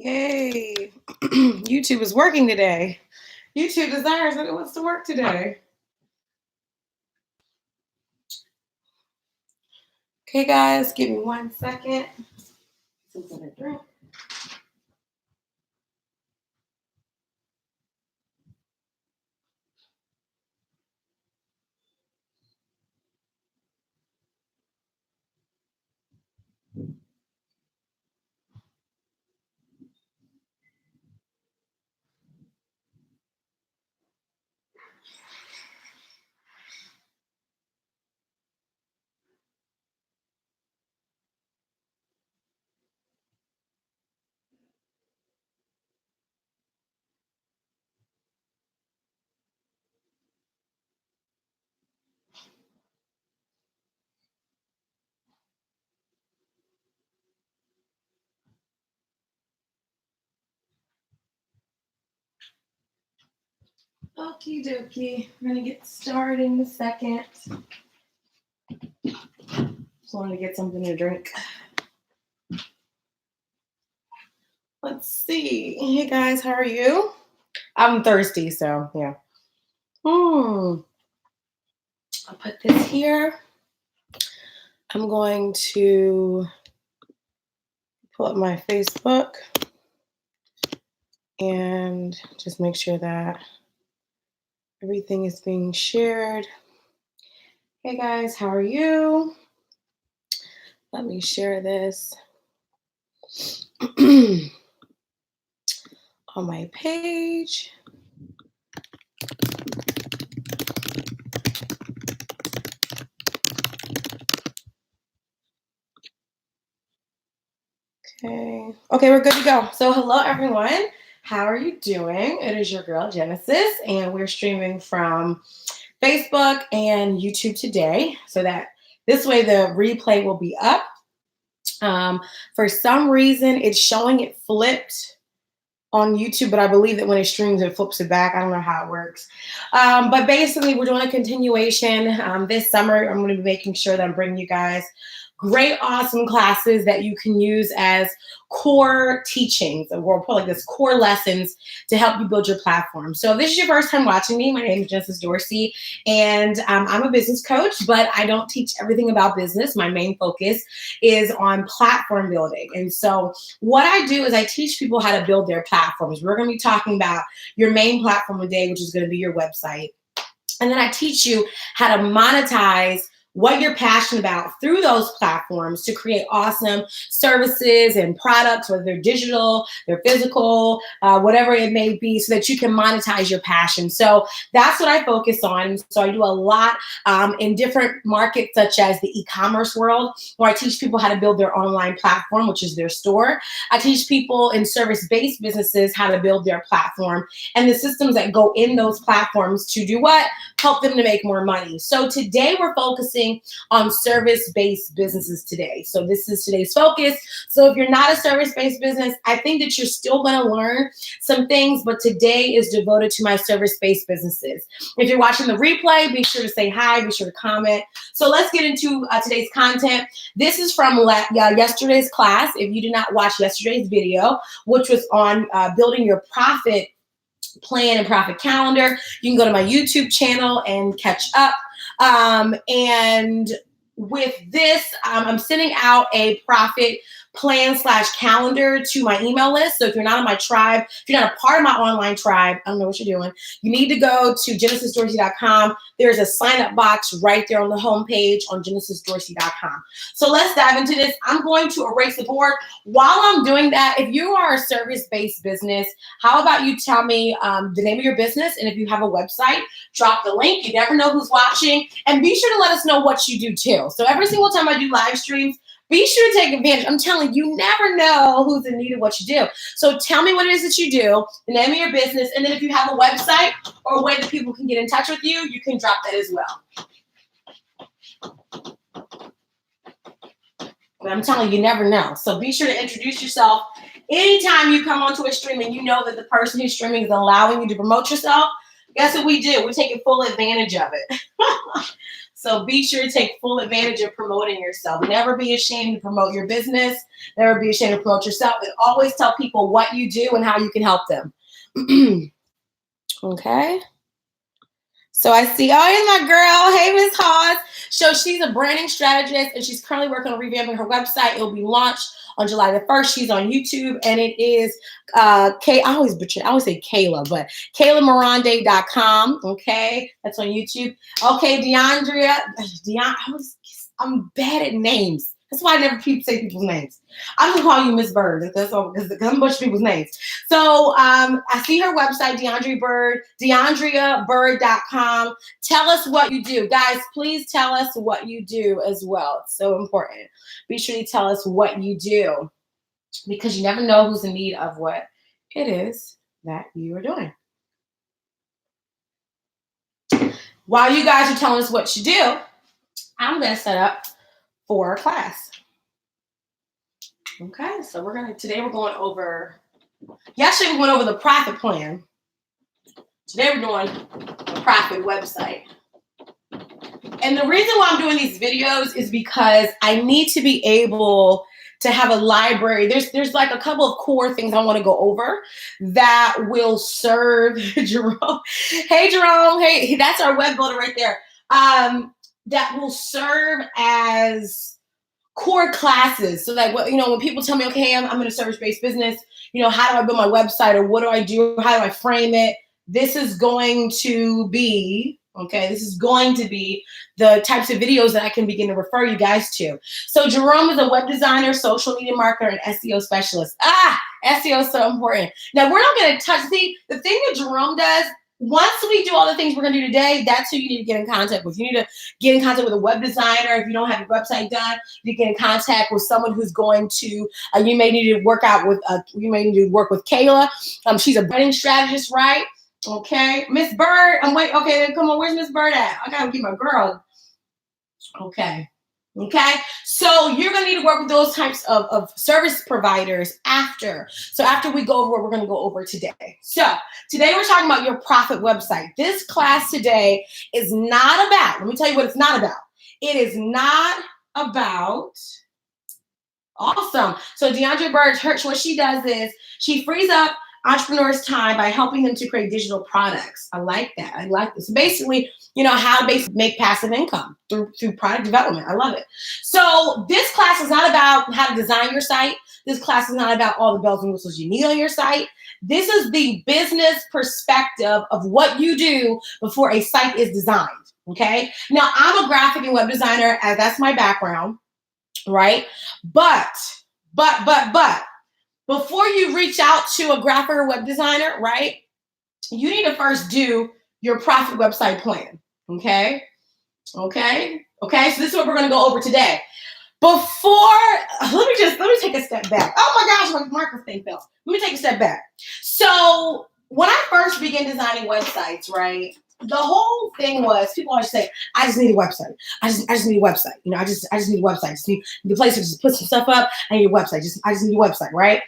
Yay. YouTube is working today. YouTube desires that it wants to work today. Okay, guys, give me 1 second. Something to drink. Okie dokie. We're going to get started in a second. Just wanted to get something to drink. Let's see. Hey, guys, how are you? I'm thirsty, so yeah. I'll put this here. I'm going to pull up my Facebook and just make sure that everything is being shared. Hey guys, how are you? Let me share this on my page. Okay, we're good to go. So hello everyone. How are you doing? It is your girl Genesis, and we're streaming from Facebook and YouTube today, so that this way the replay will be up. For some reason, it's showing it flipped on YouTube, but I believe that when it streams, it flips it back. I don't know how it works. But basically, we're doing a continuation. This summer, I'm going to be making sure that I'm bringing you guys great, awesome classes that you can use as core teachings, or like this core lessons to help you build your platform. So if this is your first time watching me, my name is Genesis Dorsey, and I'm a business coach, but I don't teach everything about business. My main focus is on platform building. And so what I do is I teach people how to build their platforms. We're going to be talking about your main platform today, which is going to be your website. And then I teach you how to monetize what you're passionate about through those platforms to create awesome services and products, whether they're digital, they're physical, whatever it may be, so that you can monetize your passion. So that's what I focus on. So I do a lot in different markets, such as the e-commerce world, where I teach people how to build their online platform, which is their store. I teach people in service-based businesses how to build their platform and the systems that go in those platforms to do what? Help them to make more money. So today we're focusing on service-based businesses today. So this is today's focus. So if you're not a service-based business, I think that you're still going to learn some things, but today is devoted to my service-based businesses. If you're watching the replay, be sure to say hi, be sure to comment. So let's get into today's content. This is from yesterday's class. If you did not watch yesterday's video, which was on building your profit plan and profit calendar, you can go to my YouTube channel and catch up. And with this, I'm sending out a profit plan / calendar to my email list. So if you're not on my tribe, if you're not a part of my online tribe, I don't know what you're doing. You need to go to genesisdorsey.com. There's a sign up box right there on the homepage on genesisdorsey.com. So let's dive into this. I'm going to erase the board. While I'm doing that, if you are a service-based business, how about you tell me the name of your business, and if you have a website, drop the link. You never know who's watching, and be sure to let us know what you do too. So every single time I do live streams, be sure to take advantage. I'm telling you, you never know who's in need of what you do. So tell me what it is that you do, the name of your business, and then if you have a website or a way that people can get in touch with you, you can drop that as well. But I'm telling you, you never know. So be sure to introduce yourself. Anytime you come onto a stream and you know that the person who's streaming is allowing you to promote yourself, guess what we do? We take full advantage of it. So be sure to take full advantage of promoting yourself. Never be ashamed to promote your business. Never be ashamed to promote yourself. And always tell people what you do and how you can help them. Okay. So I see, oh, here's my girl. Hey, Miss Hawes. So she's a branding strategist, and she's currently working on revamping her website. It will be launched on July the 1st. She's on YouTube, and it is, I always say Kayla, but KaylaMorande.com. Okay, that's on YouTube. Okay, I'm bad at names. That's why I never say people's names. I'm gonna call you Miss Bird. That's all, because I'm a bunch of people's names. So I see her website, DeAndreaBird.com. Tell us what you do. Guys, please tell us what you do as well. It's so important. Be sure you tell us what you do, because you never know who's in need of what it is that you are doing. While you guys are telling us what you do, I'm gonna set up for class. Okay, so today we're going over, yesterday we went over the profit plan. Today we're doing a profit website. And the reason why I'm doing these videos is because I need to be able to have a library. There's like a couple of core things I want to go over that will serve Jerome. Hey, Jerome. Hey, that's our web builder right there. That will serve as core classes. So that, when people tell me, okay, I'm in a service-based business, how do I build my website, or what do I do? How do I frame it? This is going to be, the types of videos that I can begin to refer you guys to. So Jerome is a web designer, social media marketer, and SEO specialist. SEO is so important. Now, we're not going to touch, the thing that Jerome does, once we do all the things we're going to do today, that's who you need to get in contact with. You need to get in contact with a web designer. If you don't have your website done, you get in contact with someone who's going to, you may need to work with Kayla. She's a branding strategist, right? Okay. Miss Bird, okay, then come on, where's Miss Bird at? I got to get my girl. Okay. Okay, so you're going to need to work with those types of service providers after. So after we go over what we're going to go over today. So today we're talking about your profit website. This class today is not about, let me tell you what it's not about. It is not about, awesome. So DeAndre Bird, what she does is she frees up entrepreneurs' time by helping them to create digital products. I like that. I like this. Basically, how to basically make passive income through product development. I love it. So this class is not about how to design your site. This class is not about all the bells and whistles you need on your site. This is the business perspective of what you do before a site is designed. Okay. Now, I'm a graphic and web designer, as that's my background, right? But before you reach out to a graphic or web designer, right, you need to first do your profit website plan, okay? So this is what we're going to go over today. Let me take a step back. Oh my gosh, my microphone fell. Let me take a step back. So when I first began designing websites, right, the whole thing was, people always say, I just need a website. I just need a website. I just need a website. I just need the place to just put some stuff up. I need a website. I just need a website, right?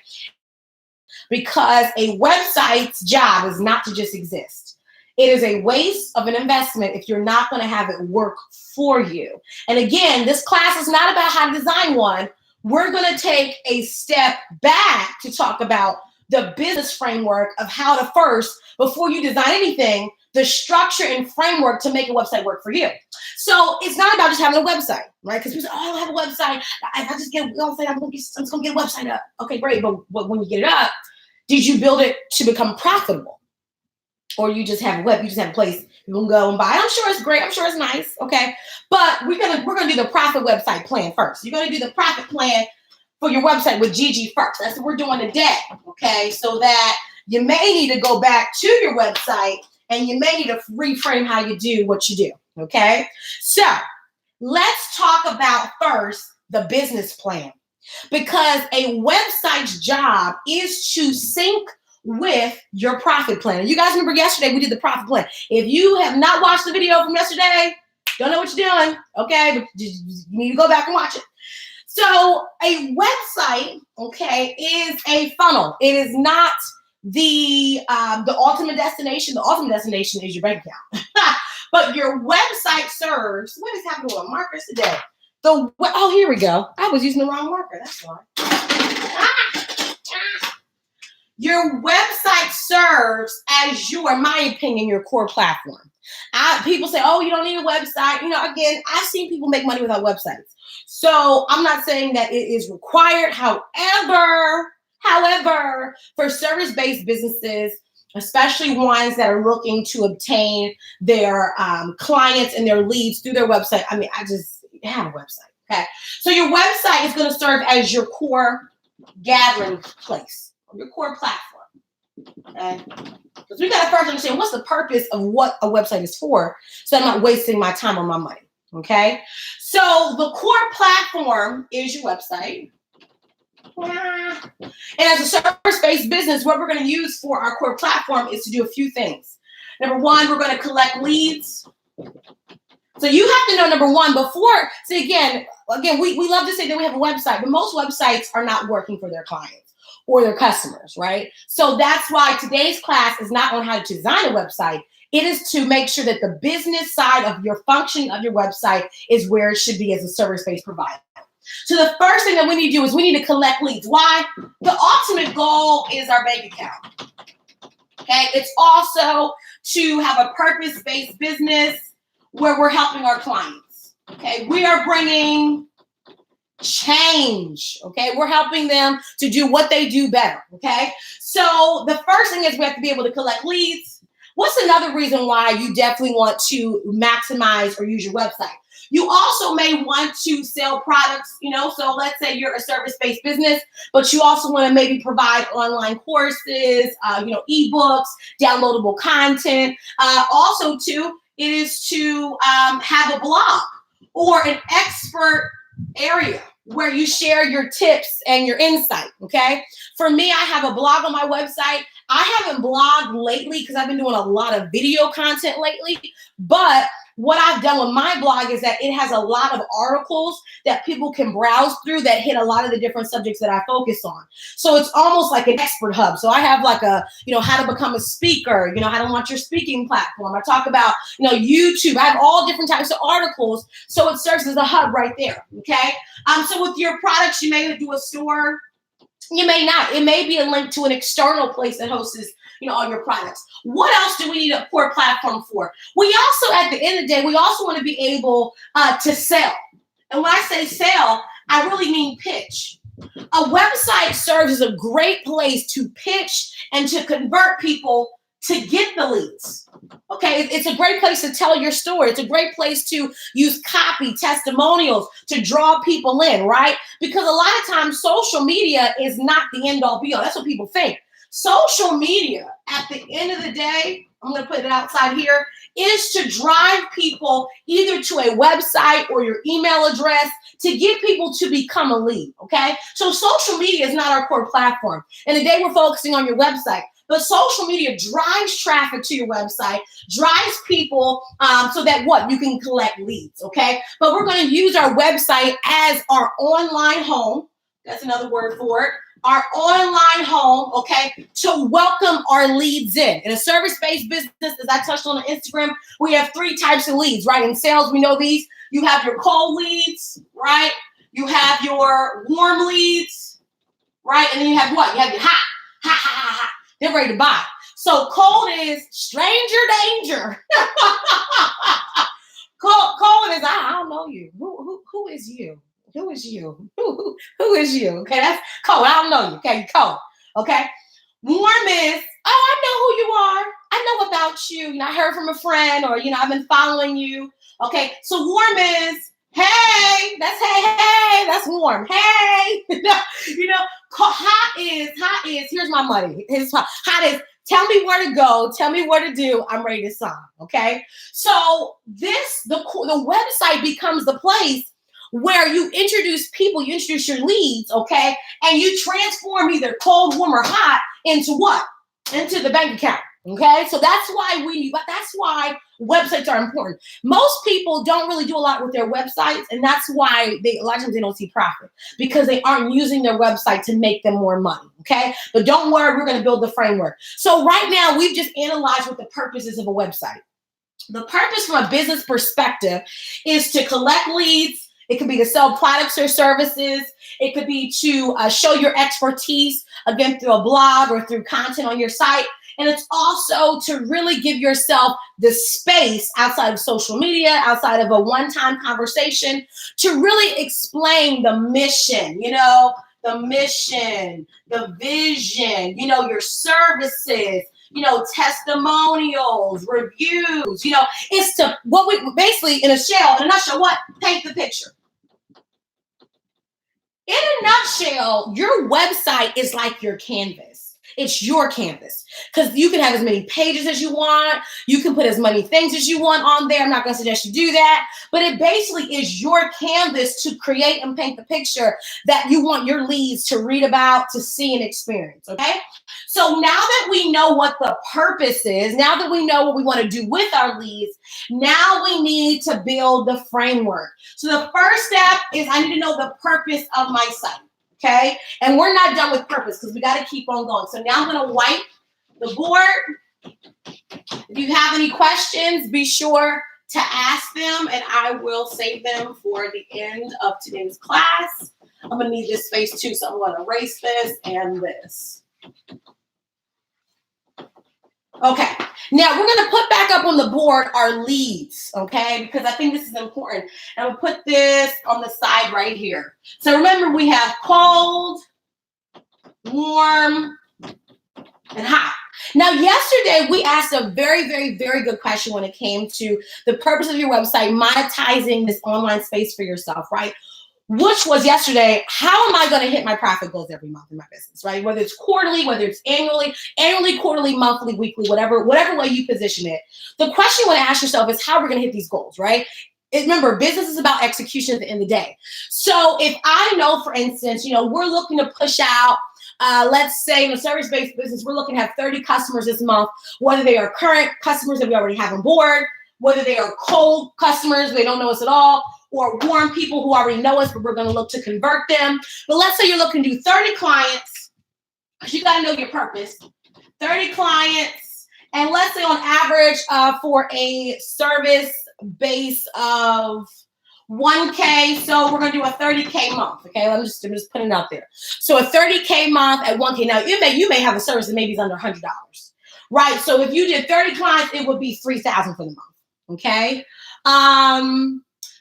Because a website's job is not to just exist. It is a waste of an investment if you're not going to have it work for you. And again, this class is not about how to design one. We're going to take a step back to talk about the business framework of how to first, before you design anything, the structure and framework to make a website work for you. So it's not about just having a website, right? Because people say, oh, I have a website. If I just get a website, I'm just going to get a website up. Okay, great. But when you get it up, did you build it to become profitable? Or you just have you just have a place you can go and buy? I'm sure it's great. I'm sure it's nice. Okay. But we're gonna do the profit website plan first. You're gonna do the profit plan for your website with Gigi first. That's what we're doing today. Okay. So that you may need to go back to your website and you may need to reframe how you do what you do. Okay. So let's talk about first the business plan, because a website's job is to sync with your profit plan. You guys remember yesterday we did the profit plan. If you have not watched the video from yesterday, don't know what you're doing, okay, but you need to go back and watch it. So a website, okay, is a funnel. It is not the ultimate destination. The ultimate destination is your bank account. But your website serves, what is happening with markers today? Oh, here we go. I was using the wrong marker. That's why. Your website serves as in my opinion, your core platform. People say, oh, you don't need a website. Again, I've seen people make money without websites. So I'm not saying that it is required. However, for service-based businesses, especially ones that are looking to obtain their clients and their leads through their website, I just have a website. Okay. So your website is going to serve as your core gathering place, your core platform. Okay. Because we got to first understand what's the purpose of what a website is for, so I'm not wasting my time or my money. Okay. So the core platform is your website. And as a service-based business, what we're going to use for our core platform is to do a few things. Number one, we're going to collect leads. So you have to know, number one, before, see, again, we love to say that we have a website, but most websites are not working for their clients or their customers, right? So that's why today's class is not on how to design a website. It is to make sure that the business side of your function of your website is where it should be as a service-based provider. So the first thing that we need to do is we need to collect leads. Why? The ultimate goal is our bank account. Okay, it's also to have a purpose-based business where we're helping our clients. Okay, we are bringing change. Okay, we're helping them to do what they do better. Okay, so the first thing is we have to be able to collect leads. What's another reason why you definitely want to maximize or use your website? You also may want to sell products, so let's say you're a service-based business, but you also want to maybe provide online courses, ebooks, downloadable content. Also, too, it is to have a blog or an expert area where you share your tips and your insight, okay? For me, I have a blog on my website. I haven't blogged lately because I've been doing a lot of video content lately, but what I've done with my blog is that it has a lot of articles that people can browse through that hit a lot of the different subjects that I focus on. So it's almost like an expert hub. So I have like how to become a speaker, how to launch your speaking platform. I talk about, YouTube. I have all different types of articles. So it serves as a hub right there. Okay. So with your products, you may do a store. You may not. It may be a link to an external place that hosts, all your products. What else do we need a core platform for? We also, at the end of the day, we also want to be able to sell. And when I say sell, I really mean pitch. A website serves as a great place to pitch and to convert people to get the leads. Okay, it's a great place to tell your story. It's a great place to use copy, testimonials to draw people in, right? Because a lot of times social media is not the end all be all. That's what people think. Social media, at the end of the day, I'm going to put it outside here, is to drive people either to a website or your email address to get people to become a lead, okay? So social media is not our core platform. And today we're focusing on your website. But social media drives traffic to your website, drives people so that you can collect leads, okay? But we're going to use our website as our online home. That's another word for it. Our online home, okay, to welcome our leads in. In a service-based business, as I touched on Instagram, we have 3 types of leads, right? In sales, we know these. You have your cold leads, right? You have your warm leads, right? And then you have what? You have your hot. They're ready to buy. So cold is stranger danger. Cold is I don't know you. Who is you? Who is you? Who is you? Okay, that's cold. I don't know you. Okay, cold. Okay. Warm is, I know who you are. I know about you. I heard from a friend, or I've been following you. Okay. So warm is, hey, that's warm. Hey, hot is, here's my money. Hot is, tell me where to go. Tell me what to do. I'm ready to sign. Okay. So the website becomes the place where you introduce people, you introduce your leads, okay? And you transform either cold, warm, or hot into what? Into the bank account. Okay, so that's why websites are important. Most people don't really do a lot with their websites, and that's why a lot of times they don't see profit, because they aren't using their website to make them more money. Okay, but don't worry, we're going to build the framework. So right now, we've just analyzed what the purpose is of a website. The purpose from a business perspective is to collect leads. It could be to sell products or services. It could be to show your expertise, again, through a blog or through content on your site. And it's also to really give yourself the space outside of social media, outside of a one-time conversation, to really explain the mission, the mission, the vision, your services, testimonials, reviews, it's to what we basically in a nutshell, what? Paint the picture. In a nutshell, your website is like your canvas. It's your canvas because you can have as many pages as you want. You can put as many things as you want on there. I'm not going to suggest you do that, but it basically is your canvas to create and paint the picture that you want your leads to read about, to see and experience. Okay. So now that we know what the purpose is, now that we know what we want to do with our leads, now we need to build the framework. So the first step is I need to know the purpose of my site. Okay, and we're not done with purpose because we got to keep on going. So now I'm going to wipe the board. If you have any questions, be sure to ask them, and I will save them for the end of today's class. I'm going to need this space too, so I'm going to erase this and this. Okay, now we're going to put back up on the board our leads, okay, because I think this is important. And we'll put this on the side right here. So remember, we have cold, warm, and hot. Now, yesterday, we asked a very, very, very good question when it came to the purpose of your website, monetizing this online space for yourself, right? Which was yesterday, how am I going to hit my profit goals every month in my business, right? Whether it's quarterly, whether it's annually, quarterly, monthly, weekly, whatever way you position it. The question you want to ask yourself is how we're going to hit these goals, right? Remember, business is about execution at the end of the day. So if I know, for instance, we're looking to push out, let's say in a service-based business, we're looking to have 30 customers this month, whether they are current customers that we already have on board, whether they are cold customers, they don't know us at all, or warm people who already know us, but we're going to look to convert them. But let's say you're looking to do 30 clients, because you got to know your purpose. 30 clients, and let's say on average for a service base of 1K, so we're going to do a 30K month, okay? I'm just putting it out there. So a 30K month at 1K. Now, you may have a service that maybe is under $100, right? So if you did 30 clients, it would be $3,000 for the month, okay?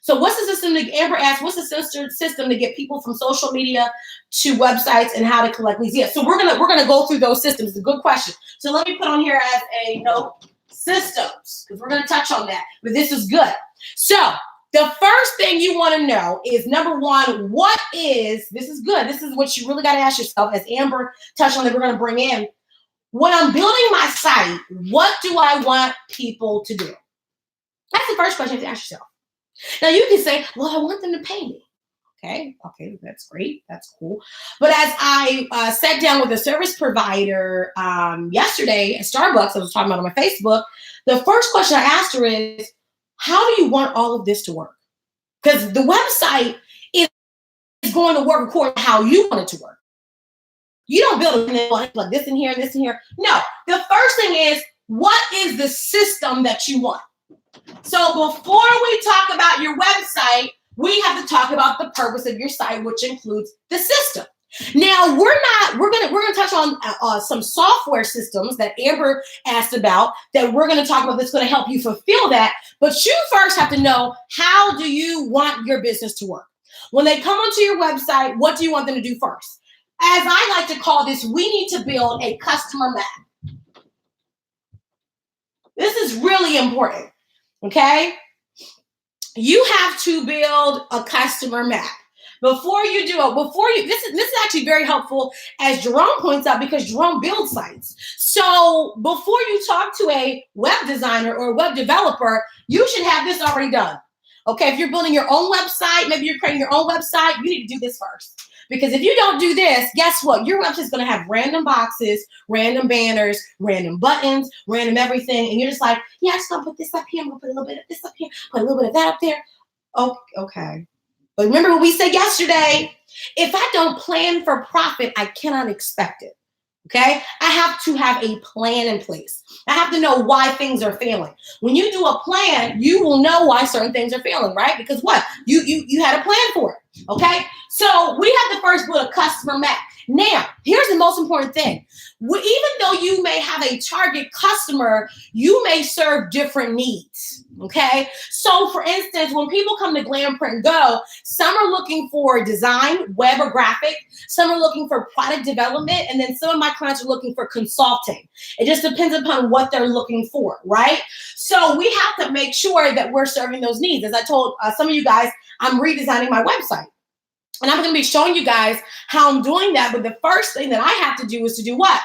So what's the system Amber asked, what's the system to get people from social media to websites and how to collect leads? Yeah, so we're gonna go through those systems. It's a good question. So let me put on here as a note, systems, because we're gonna touch on that, but this is good. So the first thing you want to know is, number one, this is good. This is what you really got to ask yourself, as Amber touched on that we're going to bring in. When I'm building my site, what do I want people to do? That's the first question you have to ask yourself. Now you can say, well, I want them to pay me. Okay, that's great. That's cool. But as I sat down with a service provider yesterday at Starbucks, I was talking about on my Facebook, the first question I asked her is, how do you want all of this to work? Because the website is going to work according to how you want it to work. You don't build it like this in here and this in here. No, the first thing is, what is the system that you want? So before we talk about your website, we have to talk about the purpose of your site, which includes the system. Now we're gonna touch on some software systems that Amber asked about that we're gonna talk about that's gonna help you fulfill that. But you first have to know, how do you want your business to work? When they come onto your website, what do you want them to do first? As I like to call this, we need to build a customer map. This is really important, okay? You have to build a customer map. Before you do it, this is actually very helpful, as Jerome points out, because Jerome builds sites. So before you talk to a web designer or a web developer, you should have this already done. Okay, if you're building your own website, maybe you're creating your own website, you need to do this first. Because if you don't do this, guess what? Your website is going to have random boxes, random banners, random buttons, random everything. And you're just like, yeah, I'm just going to put this up here. I'm going to put a little bit of this up here, put a little bit of that up there. Oh, okay. But remember what we said yesterday, if I don't plan for profit, I cannot expect it, okay? I have to have a plan in place. I have to know why things are failing. When you do a plan, you will know why certain things are failing, right? Because what? You had a plan for it. Okay? So we have to first build a customer map. Now, here's the most important thing. Even though you may have a target customer, you may serve different needs. Okay. So for instance, when people come to Glam Print Go, some are looking for design, web or graphic, some are looking for product development, and then some of my clients are looking for consulting. It just depends upon what they're looking for, right? So we have to make sure that we're serving those needs. As I told some of you guys, I'm redesigning my website. And I'm going to be showing you guys how I'm doing that. But the first thing that I have to do is to do what?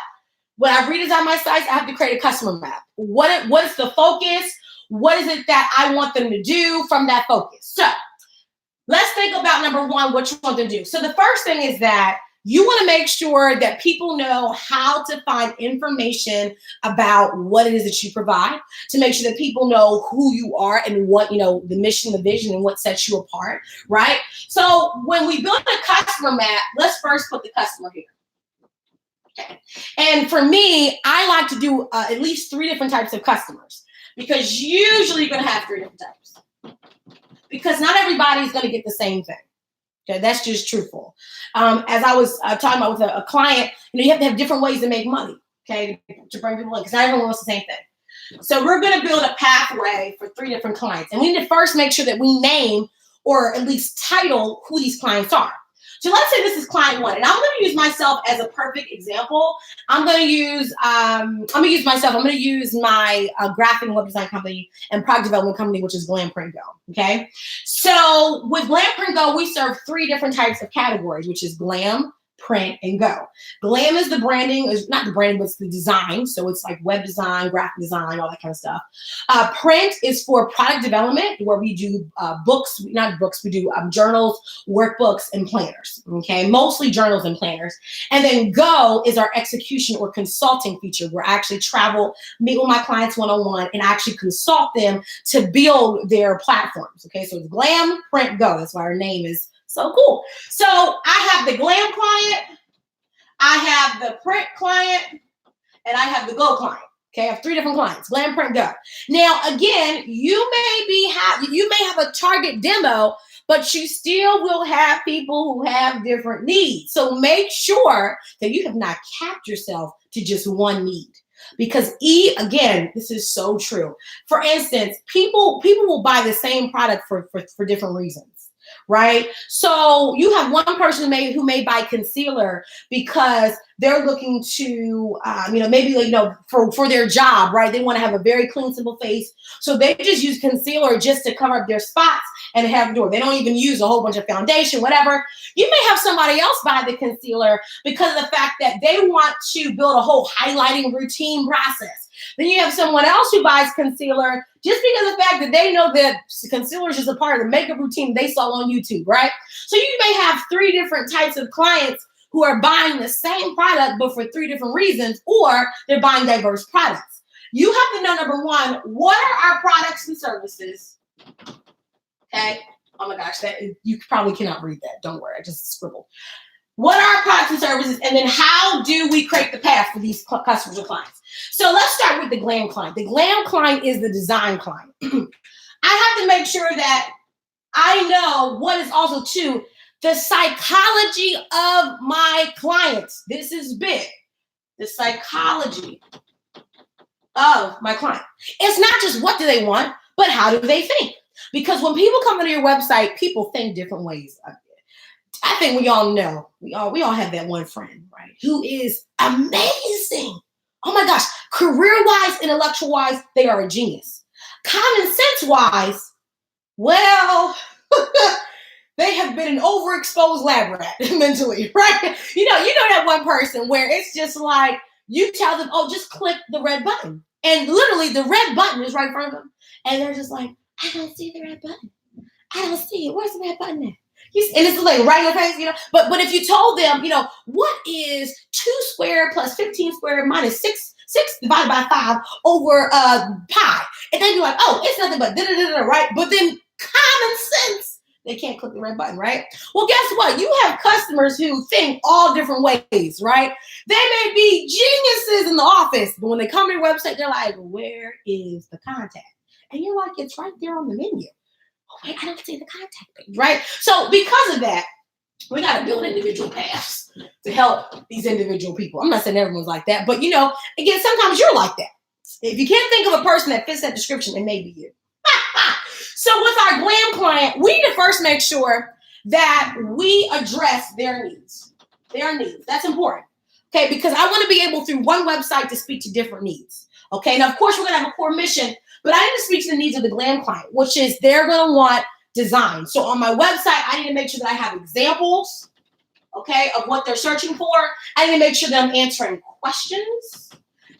When I redesign my sites, I have to create a customer map. What is the focus? What is it that I want them to do from that focus? So let's think about number one, what you want them to do. So the first thing is that you want to make sure that people know how to find information about what it is that you provide, to make sure that people know who you are and what, the mission, the vision, and what sets you apart, right? So when we build a customer map, let's first put the customer here. Okay. And for me, I like to do at least 3 different types of customers, because usually you're going to have 3 different types, because not everybody's going to get the same thing. Okay, that's just truthful. As I was talking about with a client, you have to have different ways to make money, okay, to bring people in, because not everyone wants the same thing. So we're going to build a pathway for 3 different clients. And we need to first make sure that we name or at least title who these clients are. So let's say this is client 1, and I'm going to use myself as a perfect example. I'm going to use myself. I'm going to use my graphic and web design company and product development company, which is Glam Print Go. Okay. So with Glam Print Go, we serve 3 different types of categories, which is glam, print, and go. Glam is the branding, is not the branding, but it's the design. So it's like web design, graphic design, all that kind of stuff. Print is for product development, where we do we do journals, workbooks, and planners. Okay, mostly journals and planners. And then go is our execution or consulting feature, where I actually travel, meet with my clients one-on-one, and actually consult them to build their platforms. Okay, so it's Glam, Print, Go. That's why our name is so cool. So I have the Glam client, I have the Print client, and I have the Go client. Okay, I have 3 different clients, Glam, Print, Go. Now, again, you may have a target demo, but you still will have people who have different needs. So make sure that you have not capped yourself to just one need. Because again, this is so true. For instance, people will buy the same product for different reasons. Right? So you have one person who may buy concealer because they're looking to, maybe, for their job, right? They want to have a very clean, simple face. So they just use concealer just to cover up their spots and have door. They don't even use a whole bunch of foundation, whatever. You may have somebody else buy the concealer because of the fact that they want to build a whole highlighting routine process. Then you have someone else who buys concealer just because of the fact that they know that concealer is just a part of the makeup routine they saw on YouTube, right? So you may have 3 different types of clients who are buying the same product, but for 3 different reasons, or they're buying diverse products. You have to know, number one, what are our products and services? Okay. Oh my gosh, you probably cannot read that. Don't worry, I just scribbled. What are our products and services? And then how do we create the path for these customers or clients? So let's start with the Glam client. The Glam client is the design client. I have to make sure that I know what is also too the psychology of my clients. This is big. The psychology of my client. It's not just what do they want, but how do they think? Because when people come to your website, people think different ways. I think we all know, we all have that one friend, right, who is amazing. Oh my gosh, career-wise, intellectual-wise, they are a genius. Common sense-wise, well, they have been an overexposed lab rat mentally, right? You know that one person where it's just like, you tell them, oh, just click the red button. And literally the red button is right in front of them. And they're just like, I don't see the red button. I don't see it. Where's the red button at? And it's like right in the face, But if you told them, what is 2 squared plus 15 squared minus 6 divided by 5 over pi? And they'd be like, oh, it's nothing but da-da-da-da, right? But then common sense, They can't click the red button, right? Well, guess what? You have customers who think all different ways, right? They may be geniuses in the office, but when they come to your website, they're like, where is the contact? And you're like, it's right there on the menu. Oh, wait, I don't see the contact page, right? So because of that, we got to build individual paths to help these individual people. I'm not saying everyone's like that, but again, sometimes you're like that. If you can't think of a person that fits that description, it may be you. So with our glam client, we need to first make sure that we address their needs. Their needs. That's important. Okay, because I want to be able through one website to speak to different needs. Okay, now of course we're going to have a core mission, but I need to speak to the needs of the glam client, which is they're going to want design. So on my website, I need to make sure that I have examples, okay, of what they're searching for. I need to make sure that I'm answering questions.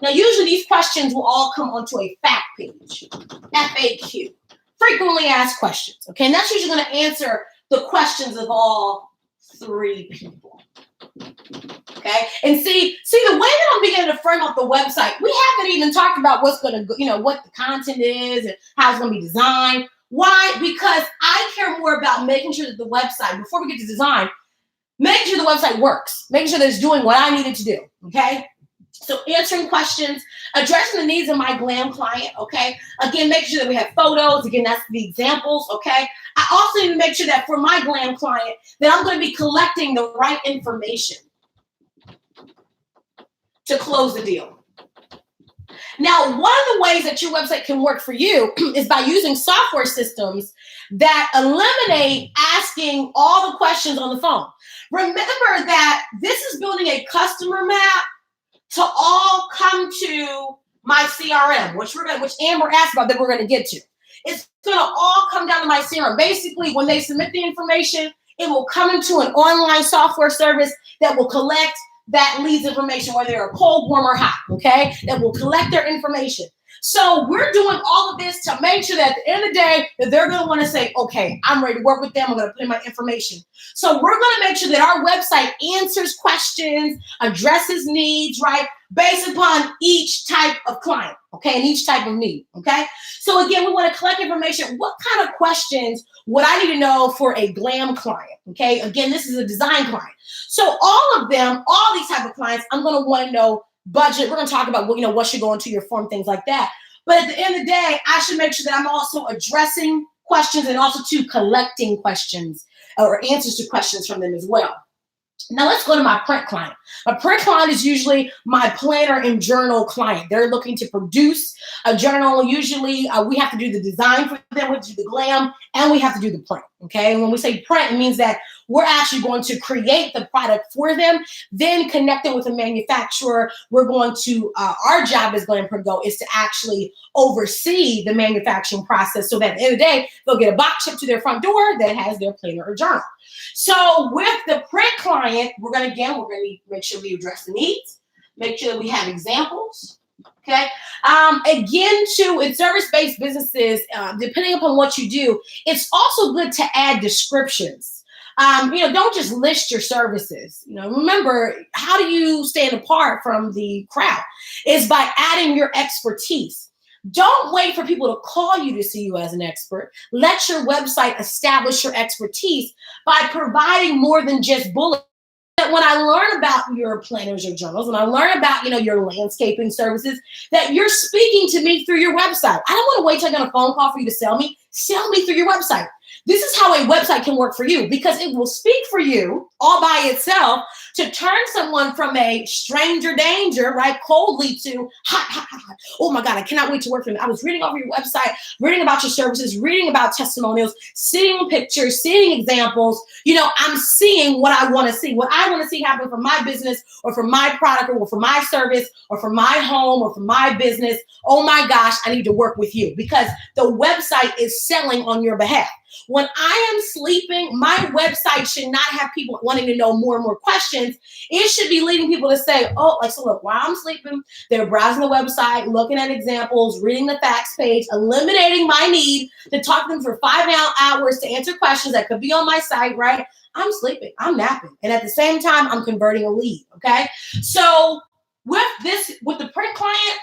Now, usually these questions will all come onto a fact page, FAQ, frequently asked questions, okay? And that's usually going to answer the questions of all 3 people, okay? And see the way that I'm beginning to frame up the website, we haven't even talked about what's going to, what the content is and how it's going to be designed. Why? Because I care more about making sure that the website, before we get to design, making sure the website works, making sure that it's doing what I need it to do, okay? So answering questions, addressing the needs of my glam client, okay? Again, making sure that we have photos. Again, that's the examples, okay? I also need to make sure that for my glam client, that I'm going to be collecting the right information to close the deal. Now, one of the ways that your website can work for you is by using software systems that eliminate asking all the questions on the phone. Remember that this is building a customer map to all come to my CRM, which Amber asked about that we're going to get to. It's going to all come down to my CRM. Basically, when they submit the information, it will come into an online software service that will collect that leads information, whether they're cold, warm, or hot, okay? That will collect their information. So we're doing all of this to make sure that at the end of the day, that they're going to want to say, okay, I'm ready to work with them. I'm going to put in my information. So we're going to make sure that our website answers questions, addresses needs, right? Based upon each type of client, okay? And each type of need, okay? So again, we want to collect information. What kind of questions would I need to know for a glam client, okay? Again, this is a design client. So all of them, all these type of clients, I'm going to want to know budget. We're going to talk about what should go into your form, things like that. But at the end of the day, I should make sure that I'm also addressing questions and also collecting questions or answers to questions from them as well. Now let's go to my print client. My print client is usually my planner and journal client. They're looking to produce a journal. Usually we have to do the design for them, we have to do the glam, and we have to do the print, okay? And when we say print, it means that we're actually going to create the product for them, then connect it with a manufacturer. We're going to, our job as Glam Print Go is to actually oversee the manufacturing process so that at the end of the day, they'll get a box shipped to their front door that has their planner or journal. So with the print client, we're going to make sure we address the needs, make sure that we have examples, okay? Again, too, in service-based businesses, depending upon what you do, it's also good to add descriptions. Don't just list your services. Remember, how do you stand apart from the crowd? Is by adding your expertise. Don't wait for people to call you to see you as an expert. Let your website establish your expertise by providing more than just bullets. When I learn about your planners or journals, when I learn about, your landscaping services, that you're speaking to me through your website. I don't want to wait till I get a phone call for you to sell me. Sell me through your website. This is how a website can work for you, because it will speak for you all by itself to turn someone from a stranger danger, right, coldly to hot. Oh my God, I cannot wait to work for you. I was reading over your website, reading about your services, reading about testimonials, seeing pictures, seeing examples. I'm seeing what I want to see. What I want to see happen for my business or for my product or for my service or for my home or for my business. Oh my gosh, I need to work with you, because the website is selling on your behalf. When I am sleeping, my website should not have people wanting to know more and more questions. It should be leading people to say, so look, while I'm sleeping, they're browsing the website, looking at examples, reading the facts page, eliminating my need to talk to them for 5 hours to answer questions that could be on my site, right? I'm sleeping, I'm napping. And at the same time, I'm converting a lead, okay? So with the print client,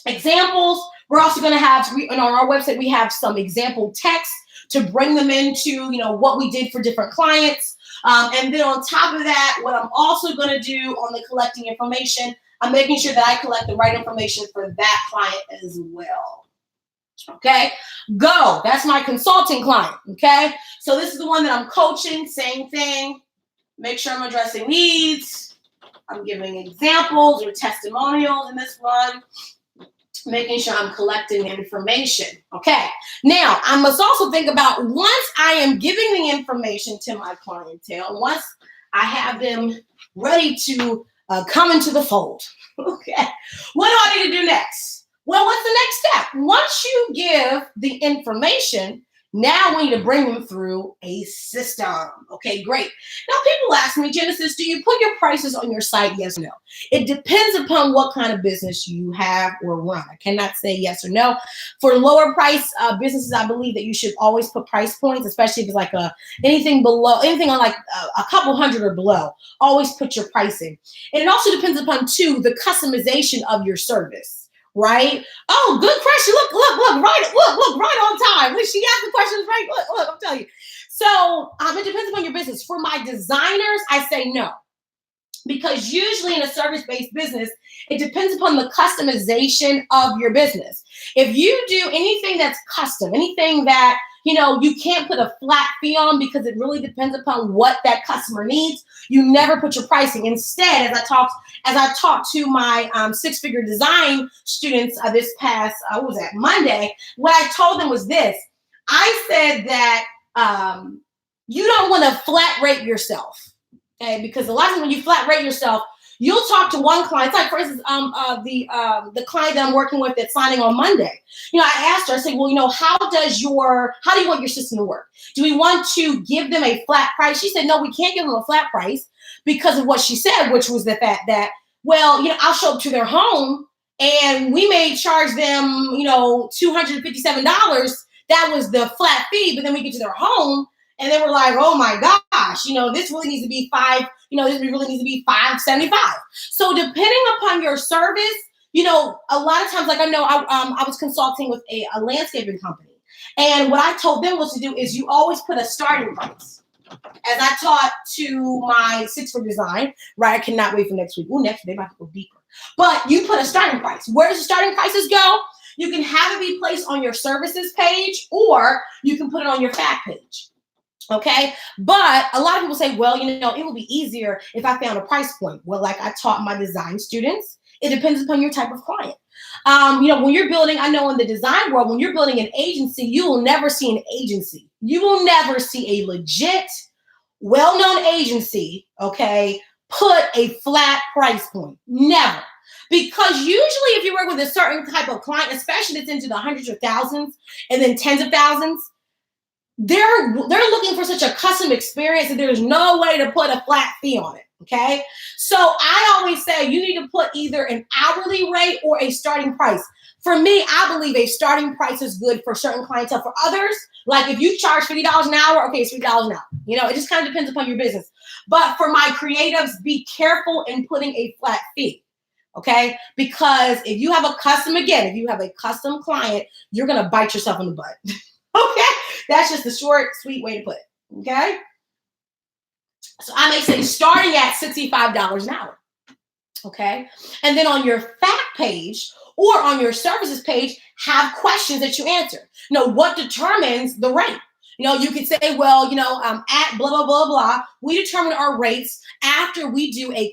examples, we're also going to have, on our website, we have some example text to bring them into, what we did for different clients. And then on top of that, what I'm also going to do on the collecting information, I'm making sure that I collect the right information for that client as well. Okay, go. That's my consulting client. Okay, so this is the one that I'm coaching. Same thing. Make sure I'm addressing needs. I'm giving examples or testimonials in this one. Making sure I'm collecting information. Okay, now I must also think about, once I am giving the information to my clientele, once I have them ready to come into the fold. Okay, what do I need to do next? Well, what's the next step? Once you give the information, now we need to bring them through a system. Okay, great. Now people ask me, Genesis, do you put your prices on your site? Yes or no? It depends upon what kind of business you have or run. I cannot say yes or no. For lower price businesses, I believe that you should always put price points, especially if it's like anything on like a couple hundred or below. Always put your pricing. And it also depends upon, too, the customization of your service. Right? Oh, good question. Look, right on time. She asked the questions right. Look, I'm telling you. So it depends upon your business. For my designers, I say no. Because usually in a service-based business, it depends upon the customization of your business. If you do anything that's custom, anything that, you can't put a flat fee on because it really depends upon what that customer needs, you never put your pricing. Instead, as I talked to my six-figure design students this past, Monday, what I told them was this. I said that you don't want to flat rate yourself. Okay, because a lot of times when you flat rate yourself, you'll talk to one client. It's like, for instance, the client that I'm working with that's signing on Monday. I asked her, I said, well, how do you want your system to work? Do we want to give them a flat price? She said, no, we can't give them a flat price because of what she said, which was the fact that, I'll show up to their home and we may charge them, $257. That was the flat fee, but then we get to their home and they were like, oh my gosh, this really needs to be this really needs to be $575. So depending upon your service, a lot of times, like I know I was consulting with a landscaping company. And what I told them was to do is you always put a starting price. As I taught to my six-figure design, right? I cannot wait for next week. Next week, they might have to go deeper. But you put a starting price. Where does the starting prices go? You can have it be placed on your services page, or you can put it on your fact page. Okay, but a lot of people say, well, it would be easier if I found a price point. Well, like I taught my design students, it depends upon your type of client. When you're building, I know in the design world, when you're building an agency, you will never see an agency. You will never see a legit, well-known agency, okay, put a flat price point. Never. Because usually if you work with a certain type of client, especially that's into the hundreds or thousands and then tens of thousands, they're looking for such a custom experience that there's no way to put a flat fee on it. Okay. So I always say you need to put either an hourly rate or a starting price. For me, I believe a starting price is good for certain clientele. For others, like if you charge $50 an hour, okay, it's $3 an hour. It just kind of depends upon your business. But for my creatives, be careful in putting a flat fee. Okay. Because if you have a custom client, you're going to bite yourself in the butt. Okay. That's just the short, sweet way to put it. Okay. So I may say starting at $65 an hour. Okay. And then on your fact page or on your services page, have questions that you answer. What determines the rate? You could say, well, at blah, blah, blah, blah, we determine our rates after we do a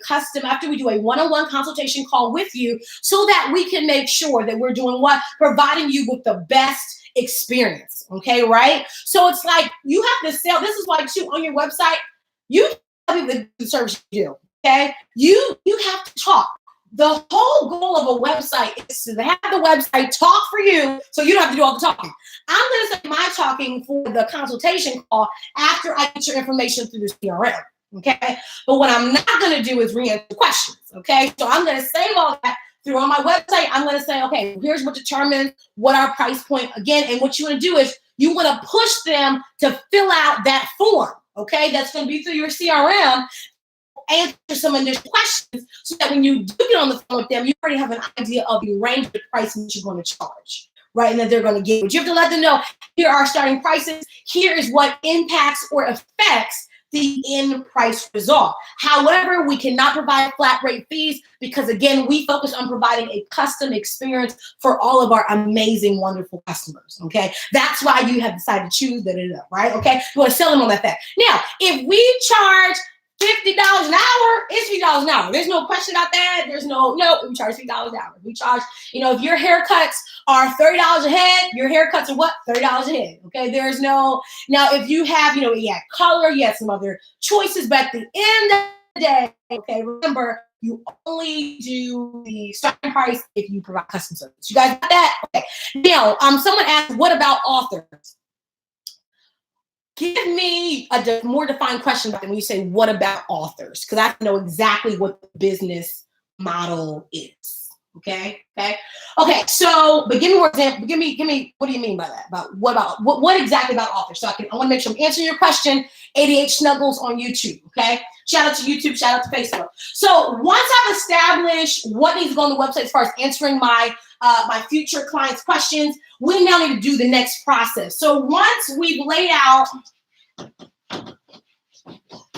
one-on-one consultation call with you so that we can make sure that we're doing what? Providing you with the best experience. Okay, right? So it's like you have to sell. This is why, too, on your website, you tell people the service you do. Okay, you have to talk. The whole goal of a website is to have the website talk for you so you don't have to do all the talking. I'm going to say my talking for the consultation call after I get your information through the CRM. Okay, but what I'm not going to do is re-answer questions. Okay, so I'm going to save all that through on my website. I'm going to say, okay, here's what determines what our price point again. And what you want to do is you want to push them to fill out that form. Okay, that's going to be through your CRM. Answer some initial questions so that when you do get on the phone with them, you already have an idea of the range of pricing that you're going to charge. right? And that they're going to get. But you have to let them know, here are our starting prices. Here is what impacts or affects the end price result. However, we cannot provide flat rate fees because, again, we focus on providing a custom experience for all of our amazing, wonderful customers, okay? That's why you have decided to choose right? Okay, you want to sell them on that fact. Now, if we charge $50 an hour, it's $50 an hour. There's no question about that. There's no, we charge $50 an hour. We charge, if your haircuts are $30 a head, your haircuts are what? $30 a head. Okay. There's no, now if you have, you had color, you had some other choices, but at the end of the day, okay, remember, you only do the starting price if you provide custom service. You guys got that? Okay. Now, someone asked, what about authors? Give me a more defined question about them when you say, what about authors? Because I know exactly what the business model is. Okay. So, but give me more example. Give me, what do you mean by that? What exactly about authors? So I want to make sure I'm answering your question. 88 Snuggles on YouTube. Okay. Shout out to YouTube. Shout out to Facebook. So once I've established what needs to go on the website as far as answering my future clients' questions, we now need to do the next process. So once we've laid out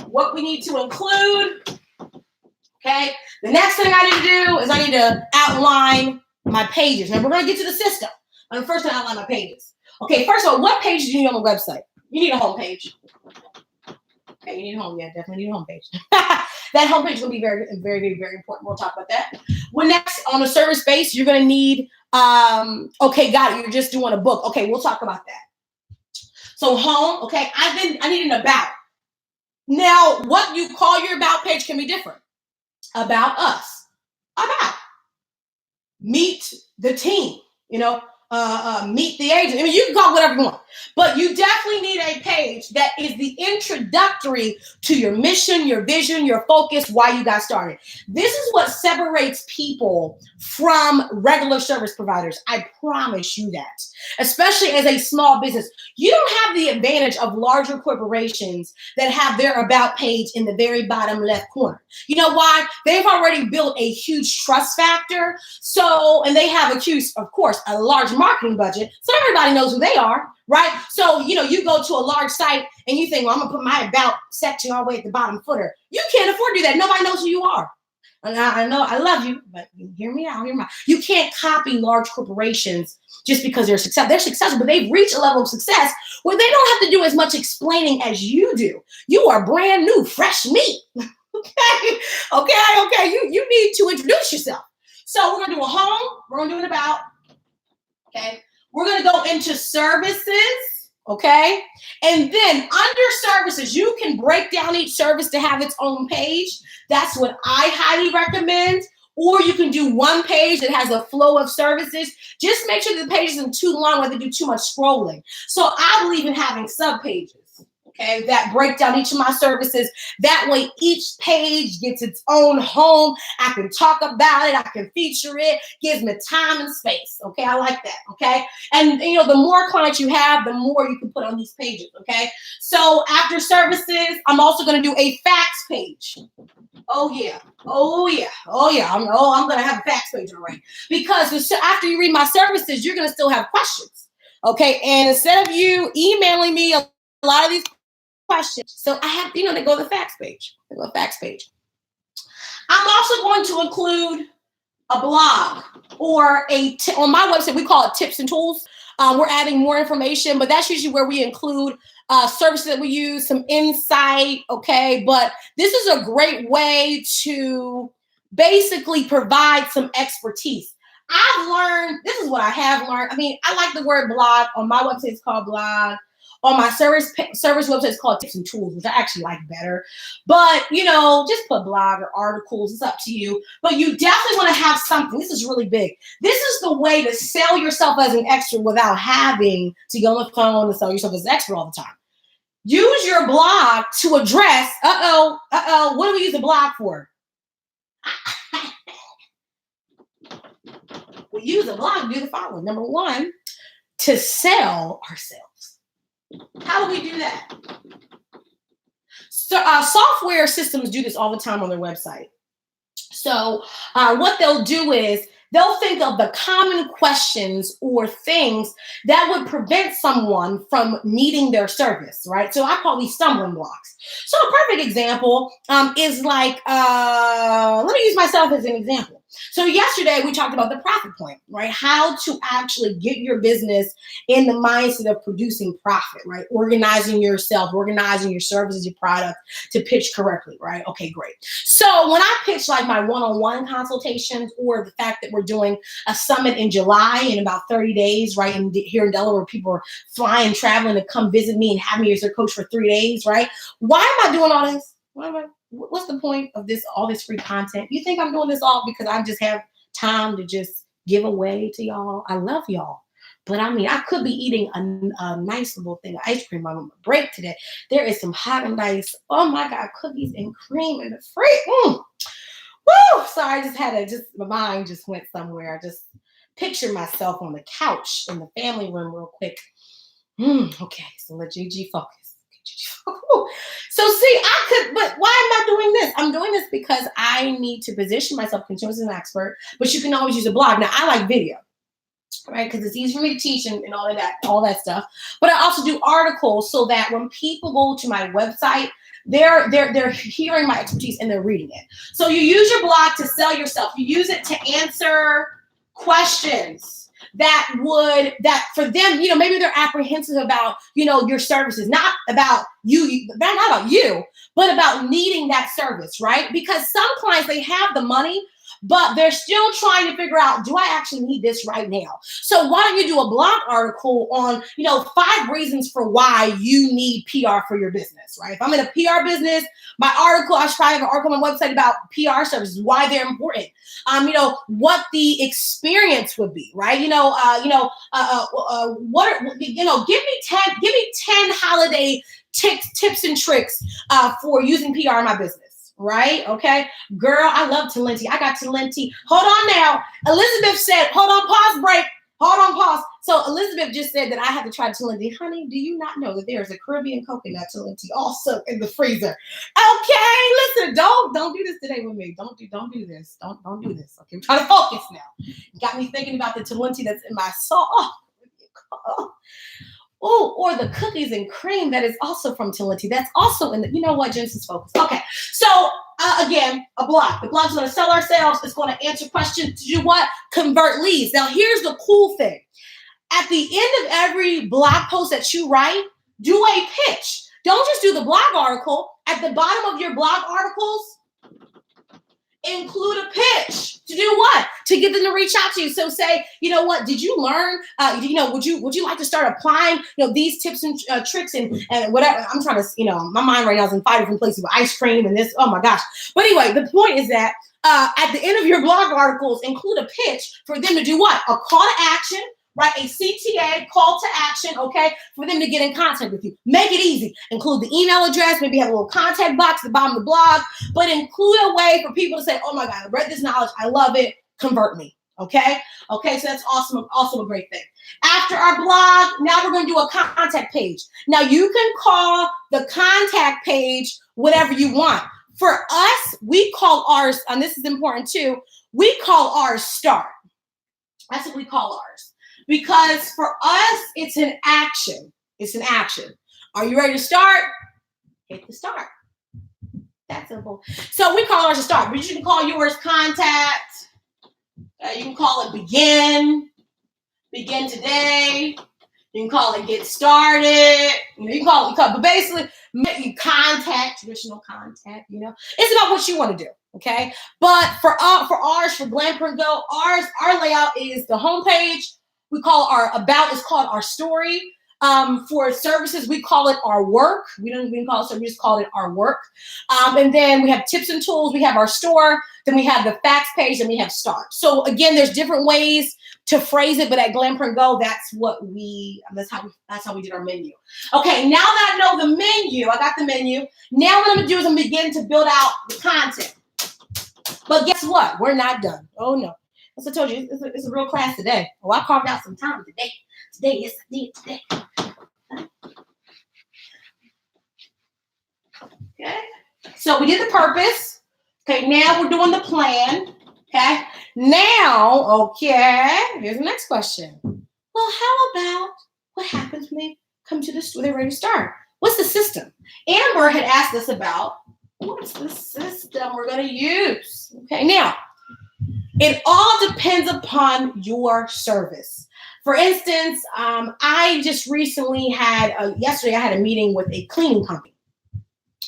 what we need to include, okay, the next thing I need to do is I need to outline my pages. Now we're going to get to the system. I'm first going to outline my pages. Okay, first of all, what page do you need on the website? You need a home page. Okay, you need a home. Yeah, definitely need a home page. That home page is going to be very, very, very, very important. We'll talk about that. When next on a service base, you're going to need, okay, got it. You're just doing a book. Okay, we'll talk about that. So home, okay, I need an about. Now, what you call your about page can be different. About us. About. Meet the team, meet the agent. I mean, you can call it whatever you want, but you definitely need a page that is the introductory to your mission, your vision, your focus, why you got started. This is what separates people from regular service providers. I promise you that, especially as a small business. You don't have the advantage of larger corporations that have their about page in the very bottom left corner. You know why? They've already built a huge trust factor. So, and they have of course, a large marketing budget. So everybody knows who they are, right? So, you go to a large site and you think, well, I'm going to put my about section all the way at the bottom footer. You can't afford to do that. Nobody knows who you are. And I know I love you, but hear me out. You can't copy large corporations just because they're successful. They're successful, but they've reached a level of success where they don't have to do as much explaining as you do. You are brand new, fresh meat. Okay. You need to introduce yourself. So we're going to do a home. We're going to do an about. Okay. We're going to go into services. Okay. And then under services, you can break down each service to have its own page. That's what I highly recommend. Or you can do one page that has a flow of services. Just make sure the page isn't too long where they do too much scrolling. So I believe in having sub-pages. Okay, that break down each of my services. That way each page gets its own home. I can talk about it. I can feature it. Gives me time and space. Okay, I like that. Okay, and the more clients you have, the more you can put on these pages. Okay, so after services, I'm also going to do a facts page. Oh yeah. I'm going to have a facts page already, because after you read my services, you're going to still have questions. Okay, and instead of you emailing me a lot of these questions, so I have, to go to the facts page. I'm also going to include a blog or on my website, we call it tips and tools. We're adding more information, but that's usually where we include services that we use, some insight. Okay. But this is a great way to basically provide some expertise. This is what I have learned. I mean, I like the word blog. On my website, it's called blog. On my service website, it's called Tips and Tools, which I actually like better. But, just put blog or articles. It's up to you. But you definitely want to have something. This is really big. This is the way to sell yourself as an expert without having to go on the phone and sell yourself as an expert all the time. Use your blog to address, what do we use the blog for? We use a blog to do the following. Number one, to sell ourselves. How do we do that? So software systems do this all the time on their website. So what they'll do is They'll think of the common questions or things that would prevent someone from needing their service, right? So I call these stumbling blocks. So a perfect example is like, let me use myself as an example. So yesterday we talked about the profit point, right? How to actually get your business in the mindset of producing profit, right? Organizing yourself, organizing your services, your product to pitch correctly, right? Okay, great. So when I pitch like my one-on-one consultations or the fact that we're doing a summit in July in about 30 days, right? And here in Delaware, people are flying, traveling to come visit me and have me as their coach for 3 days, right? Why am I doing all this? What's the point of this, all this free content? You think I'm doing this all because I just have time to just give away to y'all? I love y'all. But I mean, I could be eating a nice little thing of ice cream on my break today. There is some hot and nice, oh my God, cookies and cream in the fridge. Woo! Sorry, I just had my mind just went somewhere. I just pictured myself on the couch in the family room real quick. Okay, so let Gigi focus. So see, but why am I doing this? I'm doing this because I need to position myself continuously as an expert, but you can always use a blog. Now, I like video, right? Because it's easy for me to teach and all that stuff. But I also do articles so that when people go to my website, they're hearing my expertise and they're reading it. So you use your blog to sell yourself. You use it to answer questions that for them, maybe they're apprehensive about, your services, not about you, not about you, but about needing that service, right? Because some clients, they have the money, but they're still trying to figure out, do I actually need this right now? So why don't you do a blog article on, 5 reasons for why you need PR for your business, right? If I'm in a PR business, my article, I try to have an article on my website about PR services, why they're important. What the experience would be, right? Give me 10 holiday tips and tricks for using PR in my business. Right? Okay. Girl, I love Talenti. I got Talenti. Hold on now. Elizabeth said, hold on, pause, break. Hold on, pause. So Elizabeth just said that I had to try Talenti. Honey, do you not know that there is a Caribbean coconut Talenti also in the freezer? Okay, listen, don't do this today with me. Don't do this. Don't do this. Okay, I'm trying to focus now. You got me thinking about the Talenti that's in my soul. Oh, or the cookies and cream that is also from Talenti. That's also in the, Genesis Focus. Okay, so again, a blog. The blog's going to sell ourselves. It's going to answer questions. To do what? Convert leads. Now, here's the cool thing. At the end of every blog post that you write, do a pitch. Don't just do the blog article. At the bottom of your blog articles, include a pitch. To do what? To get them to reach out to you. So say, what, did you learn? Would you like to start applying, these tips and tricks and whatever? I'm trying to, my mind right now is in 5 different places with ice cream and this. Oh my gosh. But anyway, the point is that at the end of your blog articles, include a pitch for them to do what? A call to action. Right, a CTA, call to action, okay, for them to get in contact with you. Make it easy. Include the email address, maybe have a little contact box at the bottom of the blog, but include a way for people to say, oh my God, I read this knowledge, I love it, convert me, okay? Okay, so that's awesome, also a great thing. After our blog, now we're gonna do a contact page. Now you can call the contact page whatever you want. For us, we call ours, and this is important too, we call ours start. That's what we call ours. Because for us, it's an action. It's an action. Are you ready to start? Hit the start. That's simple. So we call ours a start, but you can call yours contact. You can call it begin today. You can call it get started. You can call it, but basically, contact, traditional contact, It's about what you want to do, okay? But for ours, for Glam Print Go, our layout is the homepage. We call our about is called our story. For services, we call it our work. We don't call it service, we just call it our work. And then we have tips and tools. We have our store. Then we have the facts page, and we have start. So again, there's different ways to phrase it, but at Glam Print Go, that's how we did our menu. Okay, now that I know the menu, I got the menu. Now what I'm gonna do is I'm gonna begin to build out the content. But guess what? We're not done. Oh no. As I told you, it's a real class today. Oh, I carved out some time today. Yes, I did today. Okay. So we did the purpose. Okay, now we're doing the plan. Okay. Now, okay, here's the next question. Well, how about what happens when they come to the store? They're ready to start. What's the system? Amber had asked us about what's the system we're going to use. Okay. Now, it all depends upon your service. For instance, I just recently yesterday I had a meeting with a cleaning company,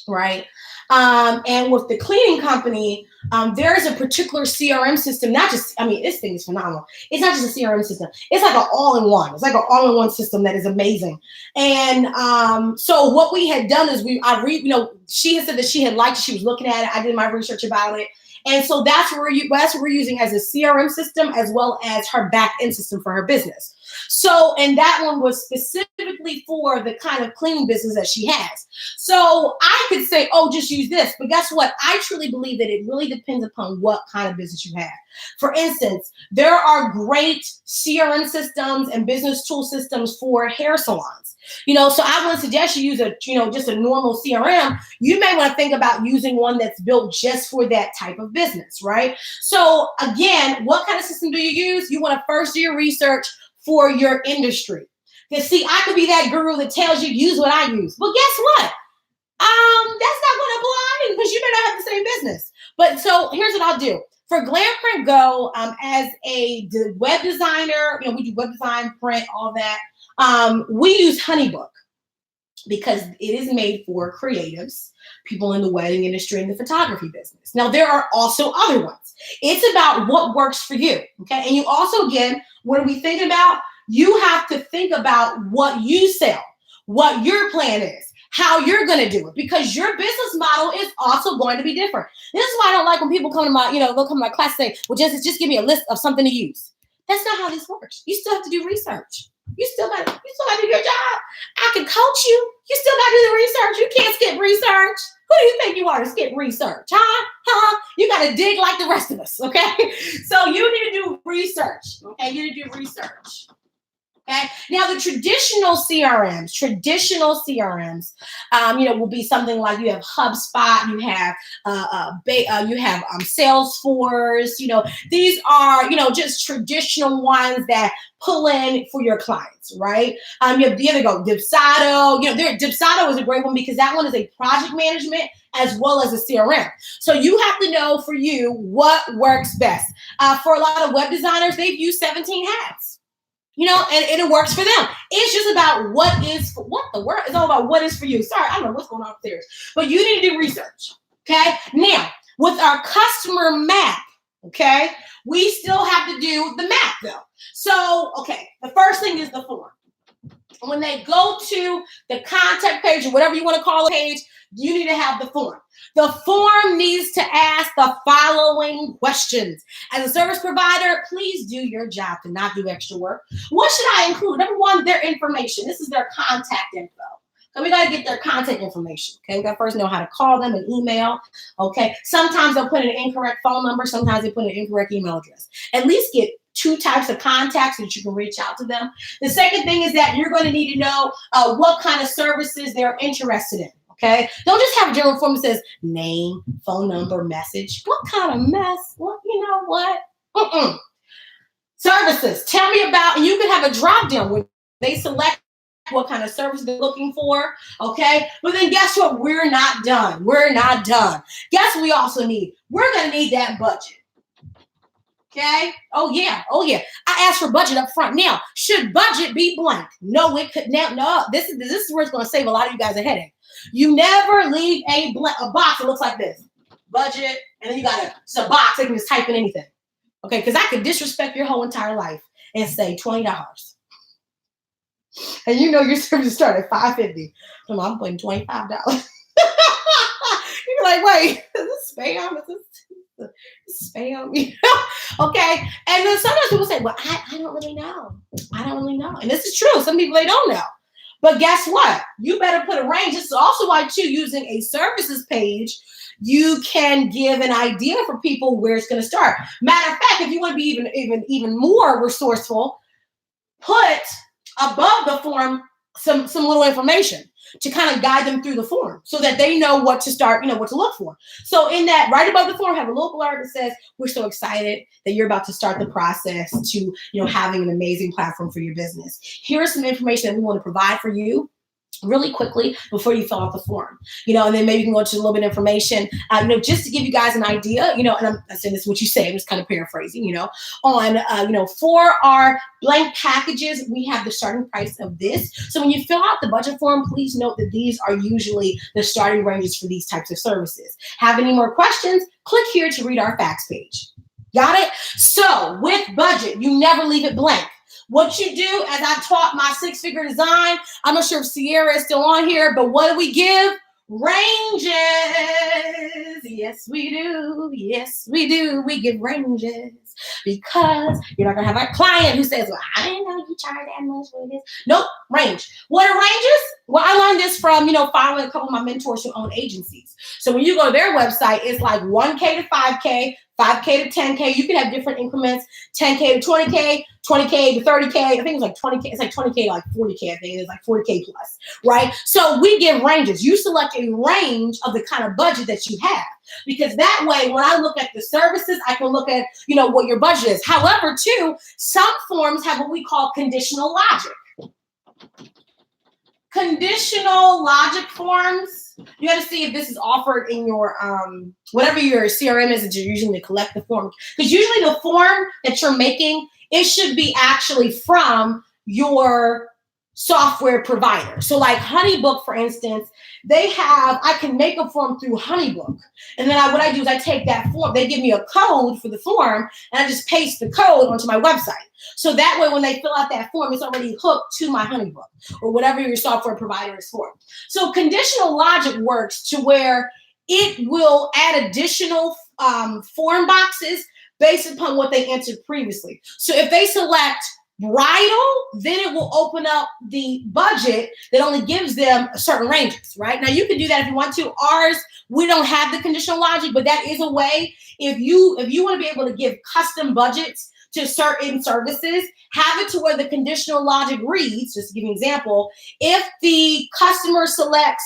right? And with the cleaning company, there is a particular CRM system. Not just, I mean, this thing is phenomenal. It's not just a CRM system. It's like an all-in-one. It's like an all-in-one system that is amazing. And so what we had done is she had said that she had liked it. She was looking at it. I did my research about it. And so that's what we're using as a CRM system as well as her back end system for her business. So, and that one was specifically for the kind of cleaning business that she has. So I could say, oh, just use this. But guess what? I truly believe that it really depends upon what kind of business you have. For instance, there are great CRM systems and business tool systems for hair salons. So I would suggest you use just a normal CRM. You may want to think about using one that's built just for that type of business, right? So again, what kind of system do you use? You want to first do your research for your industry. Because see, I could be that guru that tells you use what I use. But guess what? That's not going to apply because you may not have the same business. But so here's what I'll do. For Glam Print Go, as a web designer, we do web design, print, all that. We use HoneyBook because it is made for creatives, people in the wedding industry and the photography business. Now, there are also other ones. It's about what works for you, okay? And you also, again, when we think about, you have to think about what you sell, what your plan is, how you're going to do it, because your business model is also going to be different. This is why I don't like when people come to my, they'll come to my class and say, well, just give me a list of something to use. That's not how this works. You still have to do research. You still got to do your job. I can coach you. You still got to do the research. You can't skip research. Who do you think you are to skip research? Huh? You got to dig like the rest of us, okay? So you need to do research, okay? You need to do research. Okay. Now the traditional CRMs, will be something like you have HubSpot, you have Salesforce. These are just traditional ones that pull in for your clients, right? You have the other Dipsado. Dipsado is a great one because that one is a project management as well as a CRM. So you have to know for you what works best. For a lot of web designers, they've used 17 hats. And it works for them. It's just about what the world is all about. What is for you? Sorry, I don't know what's going on upstairs, but you need to do research. Okay. Now, with our customer map, okay, we still have to do the map though. So, okay, the first thing is the form. When they go to the contact page or whatever you want to call the page, you need to have the form. The form needs to ask the following questions. As a service provider, please do your job to not do extra work. What should I include? Number one, their information. This is their contact info. So we got to get their contact information. Okay, we got to first know how to call them, an email. Okay, sometimes they'll put an incorrect phone number. Sometimes they put an incorrect email address. At least get 2 types of contacts so that you can reach out to them. The second thing is that you're going to need to know what kind of services they're interested in. Okay, don't just have a general form that says name, phone number, message. What kind of mess? Well, you know what? Services. Tell me about, and you can have a drop down where they select what kind of service they're looking for. Okay, but then guess what? We're not done. Guess what we also need? We're going to need that budget. Okay. Oh yeah. I asked for budget up front. Now, should budget be blank? No, it could now. No, this is where it's going to save a lot of you guys a headache. You never leave a box that looks like this. Budget, and then you got a box that you can just type in anything. Okay, because I could disrespect your whole entire life and say $20. And your service start at $5.50. I'm putting $25. You're like, wait, is this spam? Is this spam? Okay. And then sometimes people say, well, I don't really know. And this is true. Some people, they don't know. But guess what? You better put a range. This is also why, too, using a services page, you can give an idea for people where it's going to start. Matter of fact, if you want to be even more resourceful, put above the form some little information. to kind of guide them through the form so that they know what to start, what to look for. So in that, right above the form, have a little blurb that says, we're so excited that you're about to start the process to, having an amazing platform for your business. Here is some information that we want to provide for you really quickly before you fill out the form, and then maybe you can go into a little bit of information, just to give you guys an idea, and I'm saying this is what you say, I'm just kind of paraphrasing, on, for our blank packages, we have the starting price of this. So when you fill out the budget form, please note that these are usually the starting ranges for these types of services. Have any more questions? Click here to read our facts page. Got it? So with budget, you never leave it blank. What you do, as I taught my 6-figure design, I'm not sure if Sierra is still on here, but what do we give? Ranges. Yes, we do. Yes, we do. We give ranges because you're not going to have a client who says, well, I didn't know you charge that much for this. Nope, range. What are ranges? Well, I learned this from, following a couple of my mentors who own agencies. So when you go to their website, it's like 1K to 5K, 5K to 10K. You can have different increments, 10K to 20K, 20K to 30K. I think it's like 20K. It's like 20K to like 40K. I think it's like 40K plus, right? So we give ranges. You select a range of the kind of budget that you have, because that way, when I look at the services, I can look at, what your budget is. However, too, some forms have what we call conditional logic. Conditional logic forms, you got to see if this is offered in your whatever your CRM is that you're using to collect the form. Because usually the form that you're making, it should be actually from your software provider. So like HoneyBook, for instance, I can make a form through HoneyBook. And then what I do is I take that form, they give me a code for the form, and I just paste the code onto my website. So that way, when they fill out that form, it's already hooked to my HoneyBook or whatever your software provider is for. So conditional logic works to where it will add additional form boxes based upon what they entered previously. So if they select bridal, then it will open up the budget that only gives them certain ranges, right? Now, you can do that if you want to. Ours, we don't have the conditional logic, but that is a way. If you want to be able to give custom budgets to certain services, have it to where the conditional logic reads, just to give you an example, if the customer selects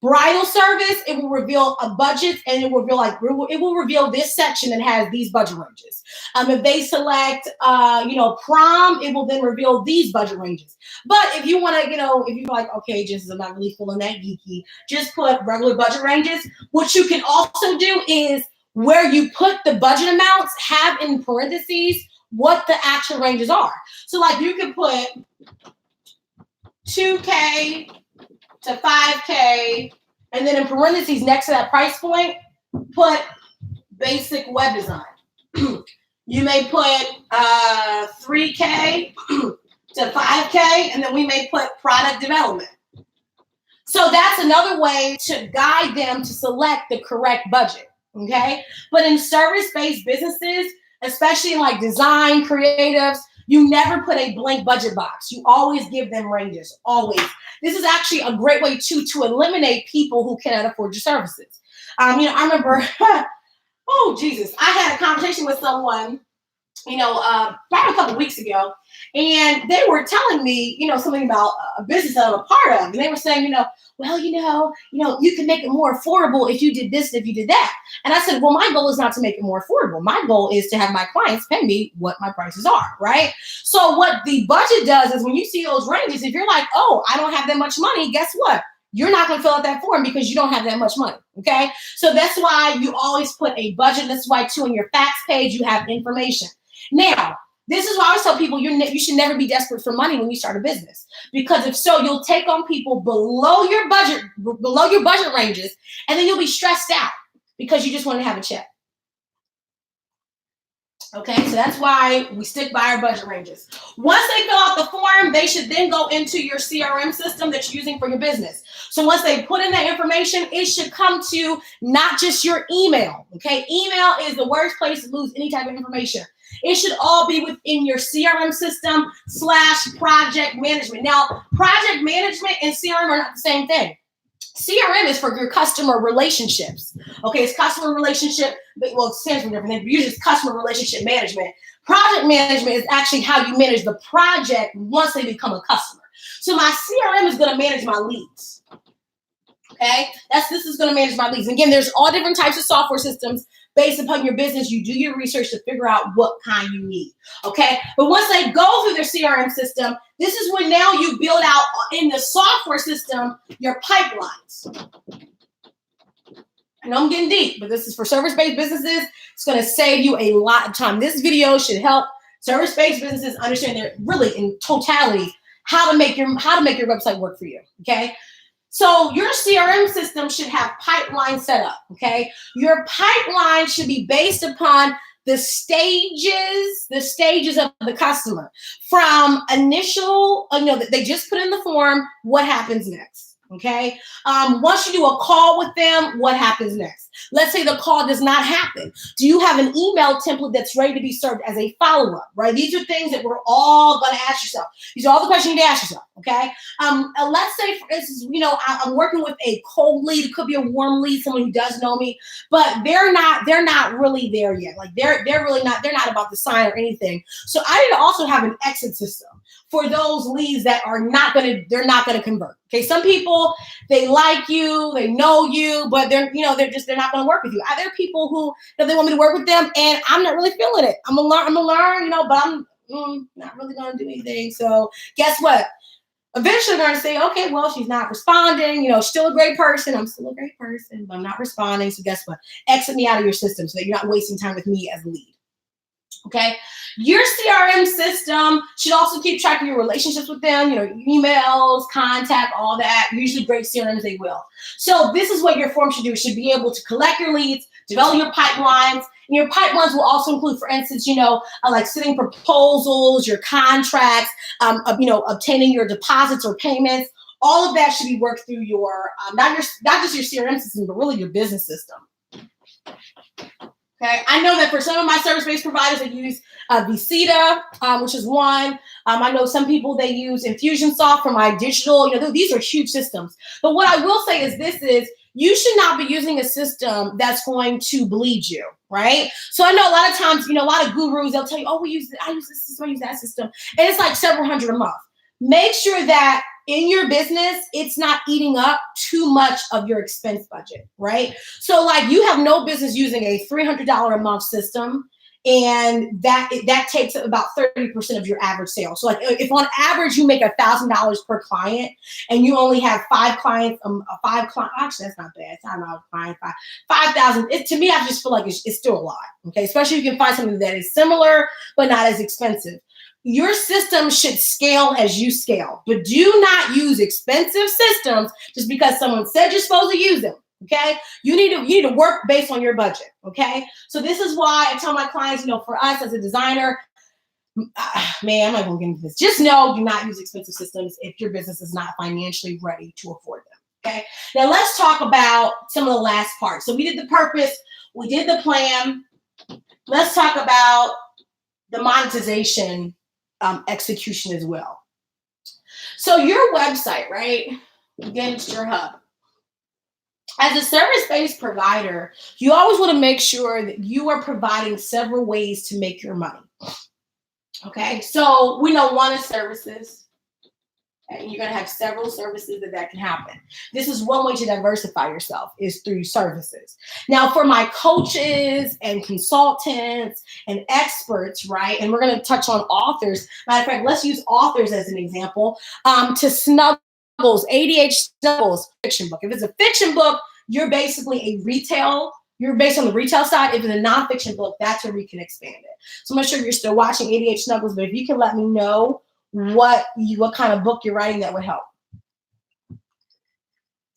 bridal service, it will reveal a budget, and it will reveal this section that has these budget ranges. If they select, prom, it will then reveal these budget ranges. But if you want to, if you're like, okay, I'm not really feeling that geeky, just put regular budget ranges. What you can also do is where you put the budget amounts, have in parentheses what the actual ranges are. So like you can put 2K to 5K, and then in parentheses next to that price point, put basic web design. You may put 3K to 5K, and then we may put product development. So that's another way to guide them to select the correct budget, okay? But in service-based businesses, especially in like design, creatives, you never put a blank budget box. You always give them ranges, always. This is actually a great way to eliminate people who cannot afford your services. I remember, oh, Jesus, I had a conversation with someone, about a couple weeks ago, and they were telling me, something about a business that I'm a part of. And they were saying, well, you can make it more affordable if you did this, if you did that. And I said, well, my goal is not to make it more affordable. My goal is to have my clients pay me what my prices are, right? So what the budget does is when you see those ranges, if you're like, oh, I don't have that much money, guess what? You're not going to fill out that form because you don't have that much money, okay? So that's why you always put a budget. That's why, too, on your facts page, you have information. Now, this is why I always tell people you should never be desperate for money when you start a business, because if so, you'll take on people below your budget ranges, and then you'll be stressed out because you just want to have a check. Okay, so that's why we stick by our budget ranges. Once they fill out the form, they should then go into your CRM system that you're using for your business. So once they put in that information, it should come to not just your email. Okay, email is the worst place to lose any type of information. It should all be within your CRM system / project management. Now, project management and CRM are not the same thing. CRM is for your customer relationships. Okay, it's customer relationship. Well, it stands for different things, but usually it's customer relationship management. Project management is actually how you manage the project once they become a customer. So my CRM is going to manage my leads. Okay, this is going to manage my leads. Again, there's all different types of software systems based upon your business. You do your research to figure out what kind you need. Okay, but once they go through their CRM system, this is when now you build out in the software system your pipelines. I know I'm getting deep, but this is for service-based businesses. It's going to save you a lot of time. This video should help service-based businesses understand their really in totality how to make your website work for you. Okay. So your CRM system should have pipeline set up, okay? Your pipeline should be based upon the stages of the customer. From initial, they just put in the form, what happens next, okay? Once you do a call with them, what happens next? Let's say the call does not happen. Do you have an email template that's ready to be served as a follow-up, right? These are things that we're all going to ask yourself. These are all the questions you need to ask yourself, okay? Let's say, for instance, I'm working with a cold lead. It could be a warm lead, someone who does know me, but they're not really there yet. Like they're not about to sign or anything. So I need to also have an exit system for those leads that they're not going to convert. Okay, some people, they like you, they know you, but they're not going to work with you. There are people who, they want me to work with them, and I'm not really feeling it. I'm gonna learn, but I'm not really going to do anything. So guess what? Eventually, they're going to say, okay, well, she's not responding. Still a great person. I'm still a great person, but I'm not responding. So guess what? Exit me out of your system so that you're not wasting time with me as a lead. Okay, your CRM system should also keep track of your relationships with them, emails, contact, all that. Usually great CRMs, they will. So this is what your form should do. It should be able to collect your leads, develop your pipelines. And your pipelines will also include, for instance, like sending proposals, your contracts, obtaining your deposits or payments. All of that should be worked through your, not just your CRM system, but really your business system. Okay, I know that for some of my service-based providers, they use Visita, which is one. I know some people, they use Infusionsoft for my digital. These are huge systems. But what I will say is you should not be using a system that's going to bleed you, right? So I know a lot of times, a lot of gurus, they'll tell you, I use this system, I use that system. And it's like several hundred a month. Make sure that in your business, it's not eating up too much of your expense budget, right? So like you have no business using a $300 a month system, and that takes about 30% of your average sales. So like if on average you make $1,000 per client and you only have 5 clients, actually that's not bad. It's not a client, 5,000. To me, I just feel like it's still a lot. Okay, especially if you can find something that is similar but not as expensive. Your system should scale as you scale, but do not use expensive systems just because someone said you're supposed to use them. Okay, you need to work based on your budget. Okay, so this is why I tell my clients, for us as a designer, man, I'm not gonna get into this. Just know, do not use expensive systems if your business is not financially ready to afford them. Okay, now let's talk about some of the last parts. So we did the purpose, we did the plan. Let's talk about the monetization execution as well. So your website, right? Again, it's your hub. As a service-based provider, you always want to make sure that you are providing several ways to make your money. Okay, so we know one is services. And you're going to have several services that can happen. This is one way to diversify yourself, is through services. Now, for my coaches and consultants and experts, right, and we're going to touch on authors. Matter of fact, let's use authors as an example. To Snuggles, ADH Snuggles fiction book. If it's a fiction book, you're basically you're based on the retail side. If it's a nonfiction book, that's where we can expand it. So I'm not sure if you're still watching ADH Snuggles, but if you can let me know what kind of book you're writing, that would help.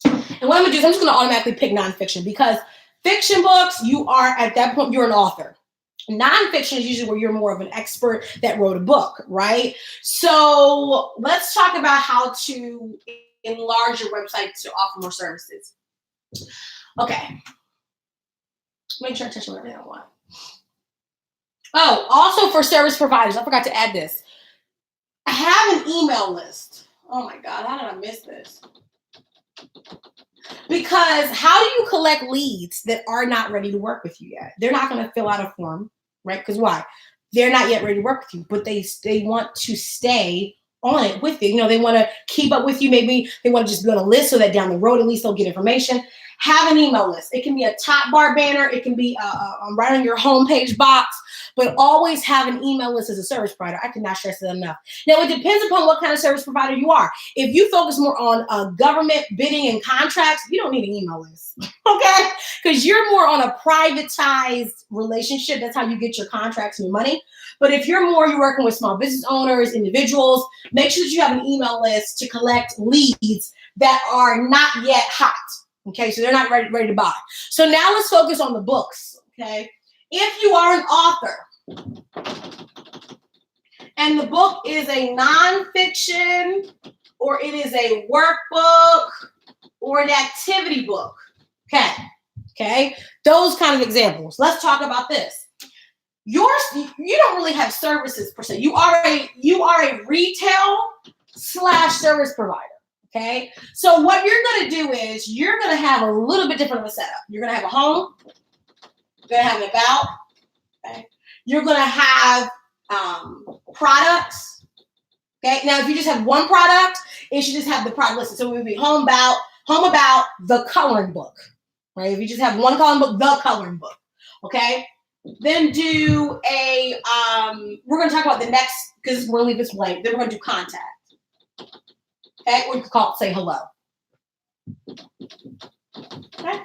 And what I'm gonna do is I'm just gonna automatically pick nonfiction, because fiction books, you are at that point, you're an author. Nonfiction is usually where you're more of an expert that wrote a book, right? So let's talk about how to enlarge your website to offer more services. Okay. Make sure I touch on everything I want. Oh, also for service providers, I forgot to add this. Have an email list. Oh my God, how did I miss this? Because how do you collect leads that are not ready to work with you yet? They're not going to fill out a form, right? Because why? They're not yet ready to work with you, but they want to stay on it with you. You know, they want to keep up with you. Maybe they want to just be on a list so that down the road, at least they'll get information. Have an email list. It can be a top bar banner. It can be right on your homepage box, but always have an email list as a service provider. I cannot stress that enough. Now, it depends upon what kind of service provider you are. If you focus more on government bidding and contracts, you don't need an email list, okay? Because you're more on a privatized relationship. That's how you get your contracts and your money. But if you're working with small business owners, individuals, make sure that you have an email list to collect leads that are not yet hot. Okay, so they're not ready to buy. So now let's focus on the books. Okay, if you are an author and the book is a nonfiction, or it is a workbook, or an activity book. Okay, those kind of examples. Let's talk about this. You don't really have services per se. You are a retail / service provider. Okay, so what you're going to do is you're going to have a little bit different of a setup. You're going to have a home. You're going to have an about. Okay, you're going to have products. Okay, now if you just have one product, it should just have the product listed. So it would be home about, the coloring book. Right? If you just have one coloring book, the coloring book. Okay. Then do a, we're going to talk about the next, because we're going to leave this blank. Then we're going to do contact. Okay, we call it say hello.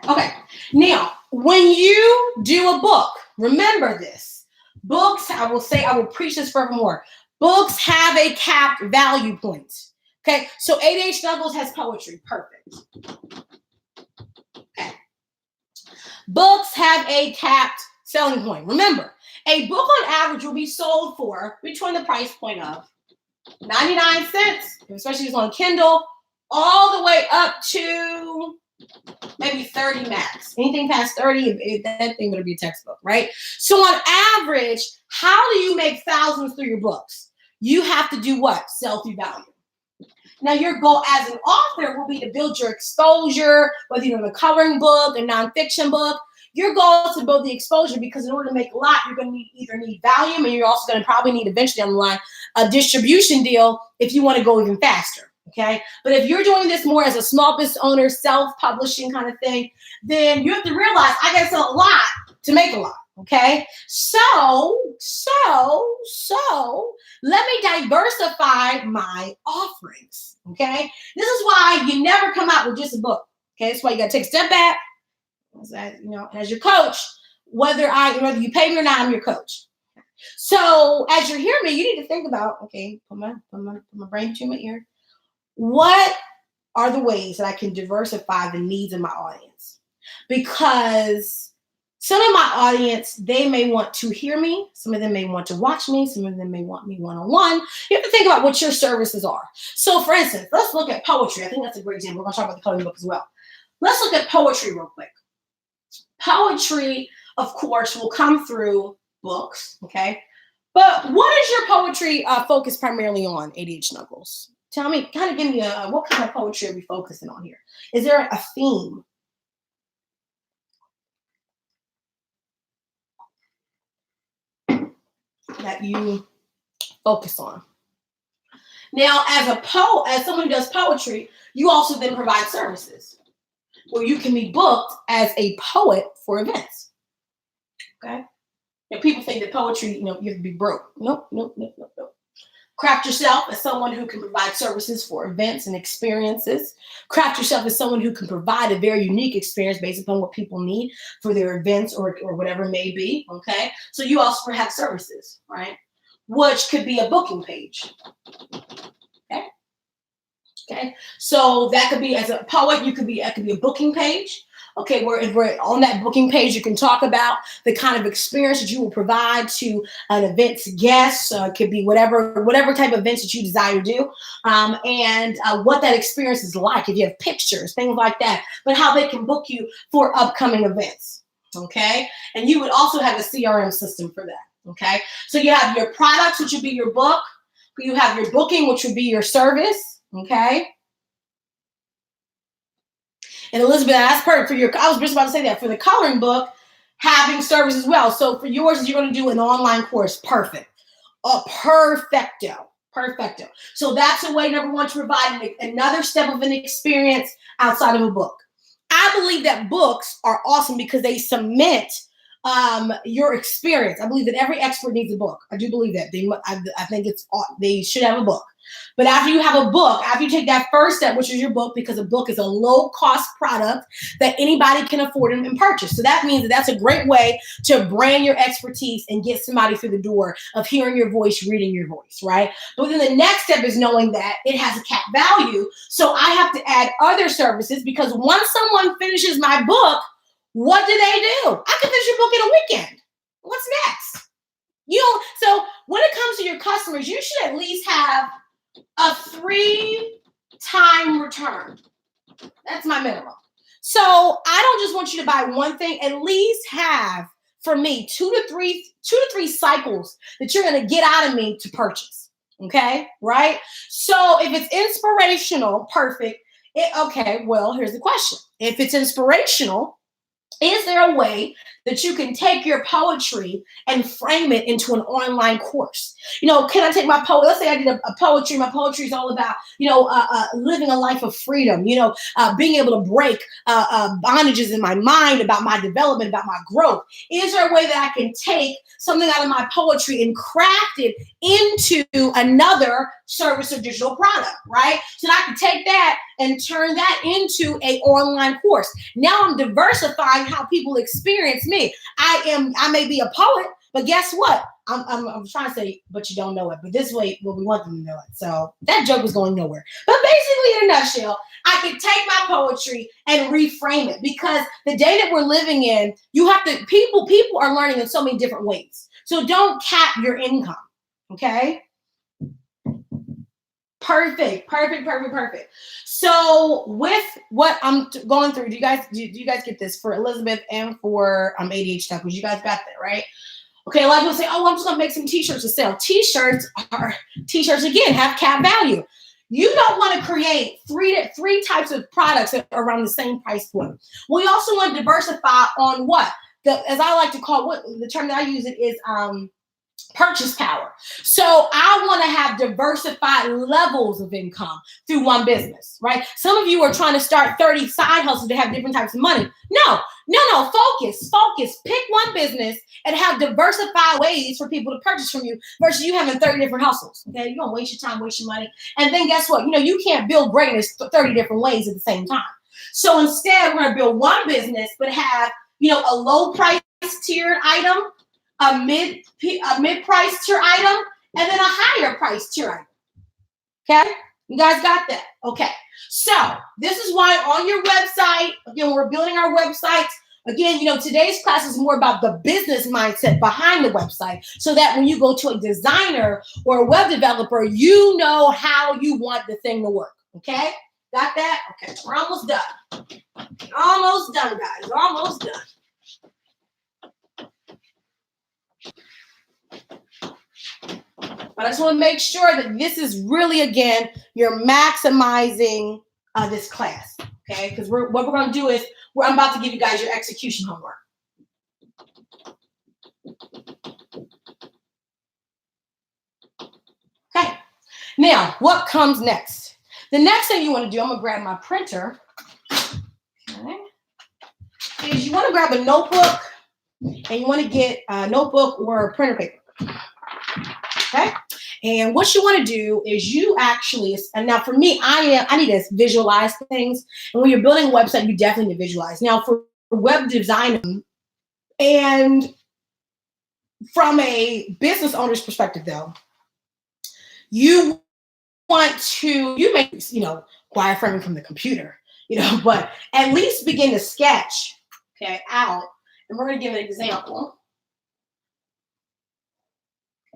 Okay. Now, when you do a book, remember this. Books, I will preach this forevermore. Books have a capped value point. Okay, so 8H Douglas has poetry. Perfect. Okay. Books have a capped selling point. Remember, a book on average will be sold for between the price point of 99 cents, especially if it's on Kindle, all the way up to maybe 30 max. Anything past 30, that thing would be a textbook, right? So on average, how do you make thousands through your books? You have to do what? Sell through value. Now, your goal as an author will be to build your exposure, whether you're in a coloring book, a nonfiction book. Your goal is to build the exposure, because in order to make a lot, you're going to either need volume, and you're also going to probably need eventually down the line a distribution deal if you want to go even faster. Okay. But if you're doing this more as a small business owner, self-publishing kind of thing, then you have to realize I got to sell a lot to make a lot. Okay. So let me diversify my offerings. Okay. This is why you never come out with just a book. Okay. That's why you got to take a step back. As your coach, whether you pay me or not, I'm your coach. So as you're hearing me, you need to think about, okay, put my brain to my ear. What are the ways that I can diversify the needs of my audience? Because some of my audience, they may want to hear me. Some of them may want to watch me. Some of them may want me one-on-one. You have to think about what your services are. So for instance, let's look at poetry. I think that's a great example. We're going to talk about the coloring book as well. Let's look at poetry real quick. Poetry, of course, will come through books, okay? But what is your poetry focused primarily on, ADH Knuckles? Tell me, kind of give me what kind of poetry are we focusing on here? Is there a theme? That you focus on. Now, as someone who does poetry, you also then provide services where you can be booked as a poet for events. Okay? And people think that poetry, you have to be broke. Nope. Craft yourself as someone who can provide services for events and experiences. Craft yourself as someone who can provide a very unique experience based upon what people need for their events or whatever it may be. Okay? So you also have services, right? Which could be a booking page. Okay, so that could be, as a poet, it could be a booking page. Okay, where on that booking page, you can talk about the kind of experience that you will provide to an event's guests. It could be whatever type of events that you desire to do, and what that experience is like. If you have pictures, things like that, but how they can book you for upcoming events. Okay, and you would also have a CRM system for that. Okay, so you have your products, which would be your book. You have your booking, which would be your service. Okay. And Elizabeth, that's perfect for I was just about to say that for the coloring book, having service as well. So for yours, you're going to do an online course. Perfect. Perfecto. Perfecto. So that's a way, number one, to provide another step of an experience outside of a book. I believe that books are awesome because they cement your experience. I believe that every expert needs a book. I do believe that. I think they should have a book. But after you have a book, after you take that first step, which is your book, because a book is a low-cost product that anybody can afford and purchase. So that means that that's a great way to brand your expertise and get somebody through the door of hearing your voice, reading your voice, right? But then the next step is knowing that it has a cap value. So I have to add other services because once someone finishes my book, what do? I can finish your book in a weekend. What's next? So when it comes to your customers, you should at least have a 3-time return. That's my minimum. So I don't just want you to buy one thing. At least have, for me, two to three cycles that you're going to get out of me to purchase. Okay, right? So if it's inspirational, perfect. Okay, well, here's the question. If it's inspirational, is there a way that you can take your poetry and frame it into an online course? Can I take my poetry? Let's say I did a poetry. My poetry is all about, living a life of freedom, being able to break bondages in my mind, about my development, about my growth. Is there a way that I can take something out of my poetry and craft it into another service or digital product, right? So that I can take that and turn that into an online course. Now I'm diversifying how people experience me. I may be a poet, but guess what? I'm trying to say, but you don't know it. But this way, well, we want them to know it. So that joke was going nowhere. But basically, in a nutshell, I can take my poetry and reframe it, because the day that we're living in, people are learning in so many different ways. So don't cap your income. Okay. Perfect. So with what I'm going through, do you guys get this for Elizabeth and for ADHD stuff? Because you guys got that, right? Okay, a lot of people say, oh, I'm just gonna make some t-shirts to sell. T-shirts again have cap value. You don't want to create three types of products that are around the same price point. We also want to diversify on what? As I like to call, what the term that I use it is purchase power. So I want to have diversified levels of income through one business, right? Some of you are trying to start 30 side hustles to have different types of money. No, focus. Pick one business and have diversified ways for people to purchase from you versus you having 30 different hustles. Okay, you're going to waste your time, waste your money. And then guess what? You can't build greatness 30 different ways at the same time. So instead, we're going to build one business, but have, a low price tiered item, a mid-price tier item, and then a higher price tier item. Okay? You guys got that? Okay. So this is why on your website, again, we're building our websites. Again, today's class is more about the business mindset behind the website, so that when you go to a designer or a web developer, you know how you want the thing to work. Okay? Got that? Okay. We're almost done. Almost done, guys. We're almost done. But I just want to make sure that this is really, again, you're maximizing this class, okay? Because what we're going to do is I'm about to give you guys your execution homework. Okay. Now, what comes next? The next thing you want to do, I'm going to grab my printer. Okay. Is you want to grab a notebook, and you want to get a notebook or a printer paper. Okay. And what you want to do is and now for me, I need to visualize things. And when you're building a website, you definitely need to visualize. Now for web design, and from a business owner's perspective though, you may, wireframing from the computer, but at least begin to sketch, out. And we're going to give an example.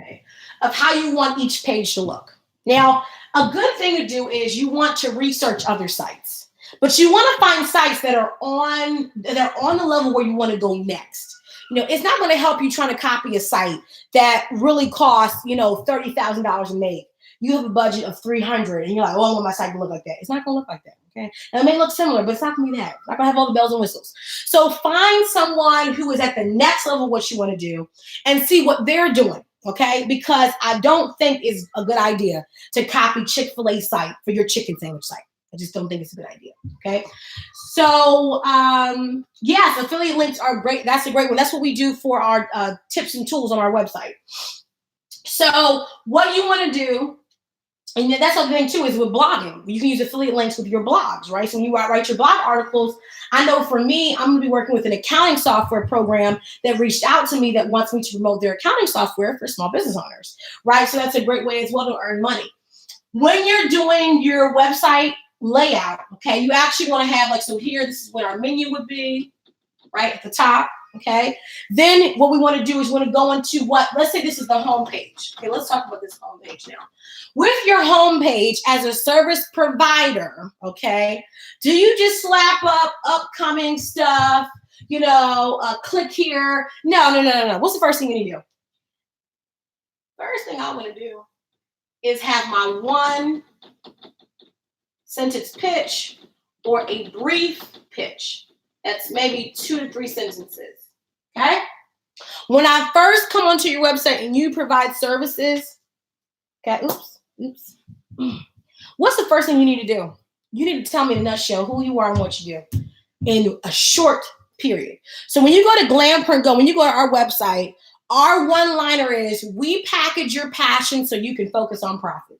Okay, of how you want each page to look. Now, a good thing to do is you want to research other sites, but you want to find sites that are on the level where you want to go next. It's not going to help you trying to copy a site that really costs, $30,000 a make. You have a budget of $300, and you're like, oh, I want my site to look like that. It's not going to look like that. Okay, now, it may look similar, but it's not going to be that. It's not going to have all the bells and whistles. So find someone who is at the next level of what you want to do and see what they're doing. okay? Because I don't think it's a good idea to copy Chick-fil-A site for your chicken sandwich site. I just don't think it's a good idea, okay? So, yes, affiliate links are great. That's a great one. That's what we do for our tips and tools on our website. So what you want to do, and that's the thing too, is with blogging. You can use affiliate links with your blogs, right? So when you write your blog articles, I know for me, I'm going to be working with an accounting software program that reached out to me that wants me to promote their accounting software for small business owners, right? So that's a great way as well to earn money. When you're doing your website layout, okay, you actually want to have like, so here, this is what our menu would be, right at the top, okay? Then what we want to do is we want to go into what, let's say this is the home page. Okay, let's talk about this home page now. With your home page as a service provider, okay, do you just slap up upcoming stuff, click here? No. What's the first thing you need to do? First thing I want to do is have my one sentence pitch or a brief pitch. That's maybe 2 to 3 sentences, okay? When I first come onto your website and you provide services, okay, oops. What's the first thing you need to do? You need to tell me in a nutshell who you are and what you do in a short period. So when you go to Glam Print Go, when you go to our website, our one-liner is, we package your passion so you can focus on profit.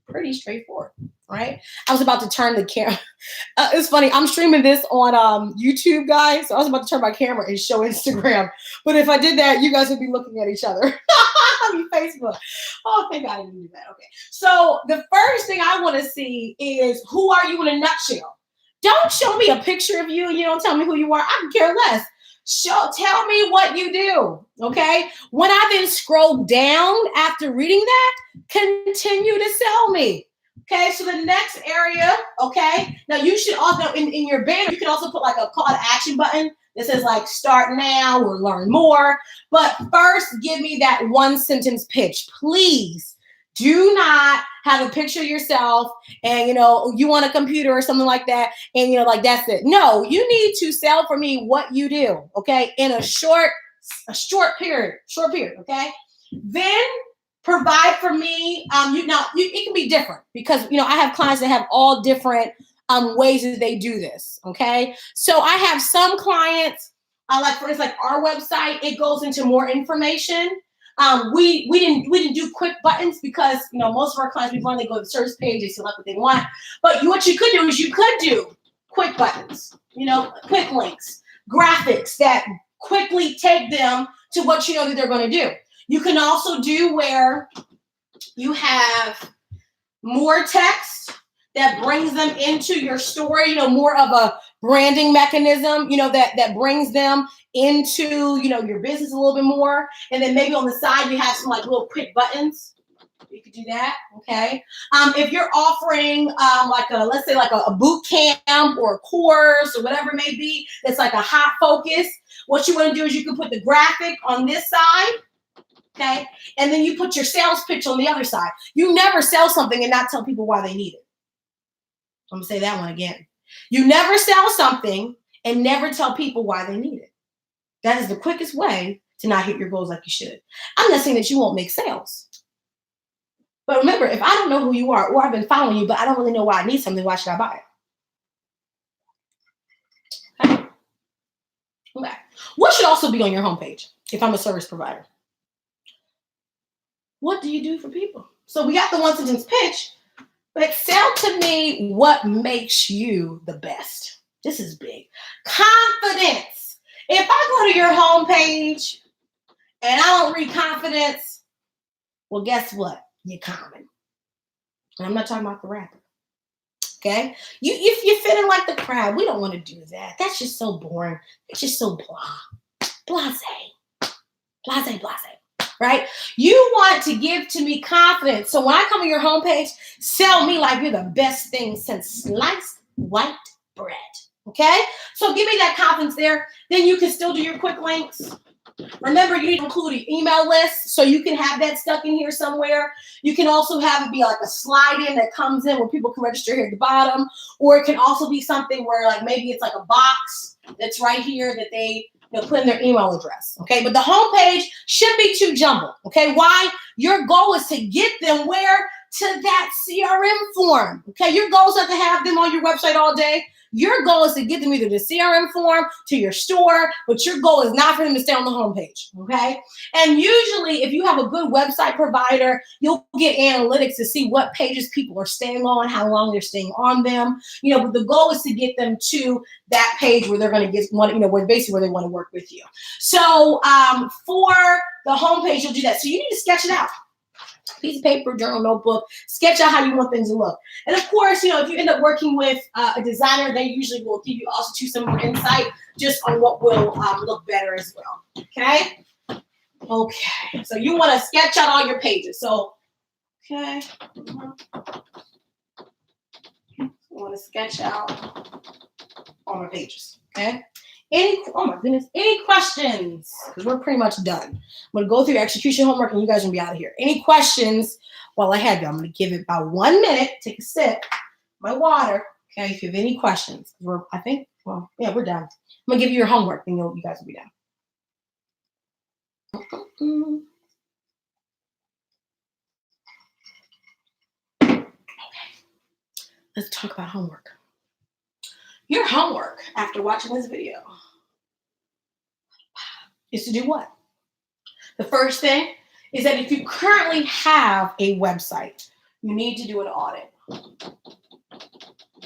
Pretty straightforward, right? I was about to turn the camera. It's funny. I'm streaming this on YouTube, guys. So I was about to turn my camera and show Instagram. But if I did that, you guys would be looking at each other. I mean, Facebook. Oh, thank God I didn't do that. Okay. So the first thing I want to see is, who are you in a nutshell? Don't show me a picture of you and you don't tell me who you are. I can care less. Tell me what you do, okay? When I then scroll down after reading that, continue to sell me, okay? So the next area, okay? Now you should also, in your banner, you can also put like a call to action button that says like start now or learn more. But first, give me that one sentence pitch, please. Do not have a picture of yourself and, you want a computer or something like that. And, like, that's it. No, you need to sell for me what you do. Okay. In a short period. Okay. Then provide for me. It can be different because, I have clients that have all different ways that they do this. Okay. So I have some clients, like for instance, like our website, it goes into more information. We didn't do quick buttons because most of our clients, we go to the search page, they select what they want. But what you could do is you could do quick buttons, quick links, graphics that quickly take them to what that they're going to do. You can also do where you have more text that brings them into your story, more of a branding mechanism, that brings them into, your business a little bit more. And then maybe on the side, you have some like little quick buttons. You could do that, okay? If you're offering let's say like a boot camp or a course or whatever it may be, that's like a hot focus, what you want to do is you can put the graphic on this side, okay? And then you put your sales pitch on the other side. You never sell something and not tell people why they need it. I'm going to say that one again. You never sell something and never tell people why they need it. That is the quickest way to not hit your goals like you should. I'm not saying that you won't make sales. But remember, if I don't know who you are or I've been following you, but I don't really know why I need something, why should I buy it? Okay. What should also be on your homepage if I'm a service provider? What do you do for people? So we got the one sentence pitch, but sell to me what makes you the best. This is big. Confidence. If I go to your homepage and I don't read confidence, well, guess what? You're common. And I'm not talking about the rapper. Okay? If you're feeling like the crowd, we don't want to do that. That's just so boring. It's just so blah. Blase. Right? You want to give to me confidence. So when I come to your homepage, sell me like you're the best thing since sliced white bread. Okay? So give me that confidence there. Then you can still do your quick links. Remember, you need to include an email list so you can have that stuck in here somewhere. You can also have it be like a slide in that comes in where people can register here at the bottom. Or it can also be something where like maybe it's like a box that's right here that they put in their email address. Okay, but the homepage shouldn't be too jumbled. Okay, why? Your goal is to get them where? To that CRM form. Okay, your goal is not to have them on your website all day. Your goal is to get them either to CRM form, to your store, but your goal is not for them to stay on the homepage, okay? And usually, if you have a good website provider, you'll get analytics to see what pages people are staying on, how long they're staying on them, but the goal is to get them to that page where they're going to get one, where basically where they want to work with you. So for the homepage, you'll do that. So you need to sketch it out. Piece of paper, journal, notebook, sketch out how you want things to look. And of course, if you end up working with a designer, they usually will give you also some more insight just on what will look better as well. Okay? Okay. So you want to sketch out all your pages. So, okay. I want to sketch out all my pages. Okay? Oh my goodness, any questions? Because we're pretty much done. I'm going to go through your execution homework and you guys are going to be out of here. Any questions while I have you? I'm going to give it about 1 minute. Take a sip. My water. Okay, if you have any questions. We're done. I'm going to give you your homework and you guys will be done. Okay, let's talk about homework. Your homework after watching this video is to do what? The first thing is that if you currently have a website, you need to do an audit.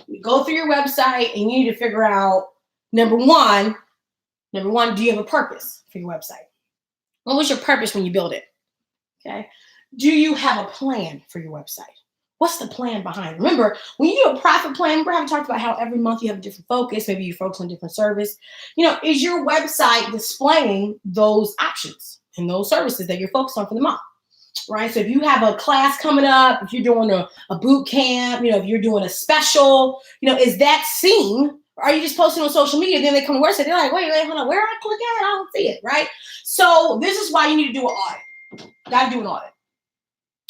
You go through your website and you need to figure out, number one, do you have a purpose for your website? What was your purpose when you built it? Okay. Do you have a plan for your website? What's the plan behind it? Remember, when you do a profit plan, remember how we talked about how every month you have a different focus, maybe you focus on different service. Is your website displaying those options and those services that you're focused on for the month? Right? So if you have a class coming up, if you're doing a boot camp, if you're doing a special, is that seen? Or are you just posting on social media? Then they come to work and they're like, wait, hold on, where do I click at? I don't see it, right? So this is why you need to do an audit. Got to do an audit.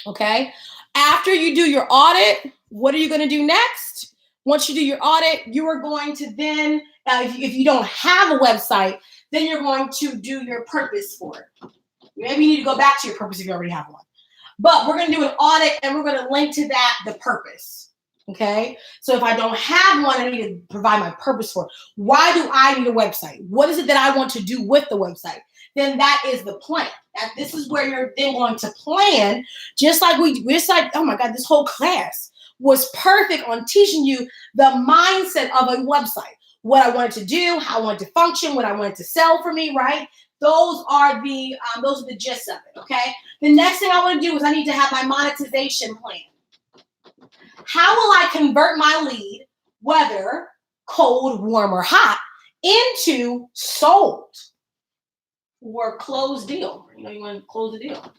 Okay? After you do your audit, what are you going to do next? Once you do your audit, you are going to then, if you don't have a website, then you're going to do your purpose for it. Maybe you need to go back to your purpose if you already have one. But we're going to do an audit and we're going to link to that the purpose. Okay? So if I don't have one, I need to provide my purpose for it. Why do I need a website? What is it that I want to do with the website? Then that is the plan. This is where you're then going to plan, just like oh my God, this whole class was perfect on teaching you the mindset of a website. What I wanted to do, how I wanted to function, what I wanted to sell for me, right? Those are the gist of it, okay? The next thing I want to do is I need to have my monetization plan. How will I convert my lead, whether cold, warm, or hot, into sold or closed deal? You want to close the deal.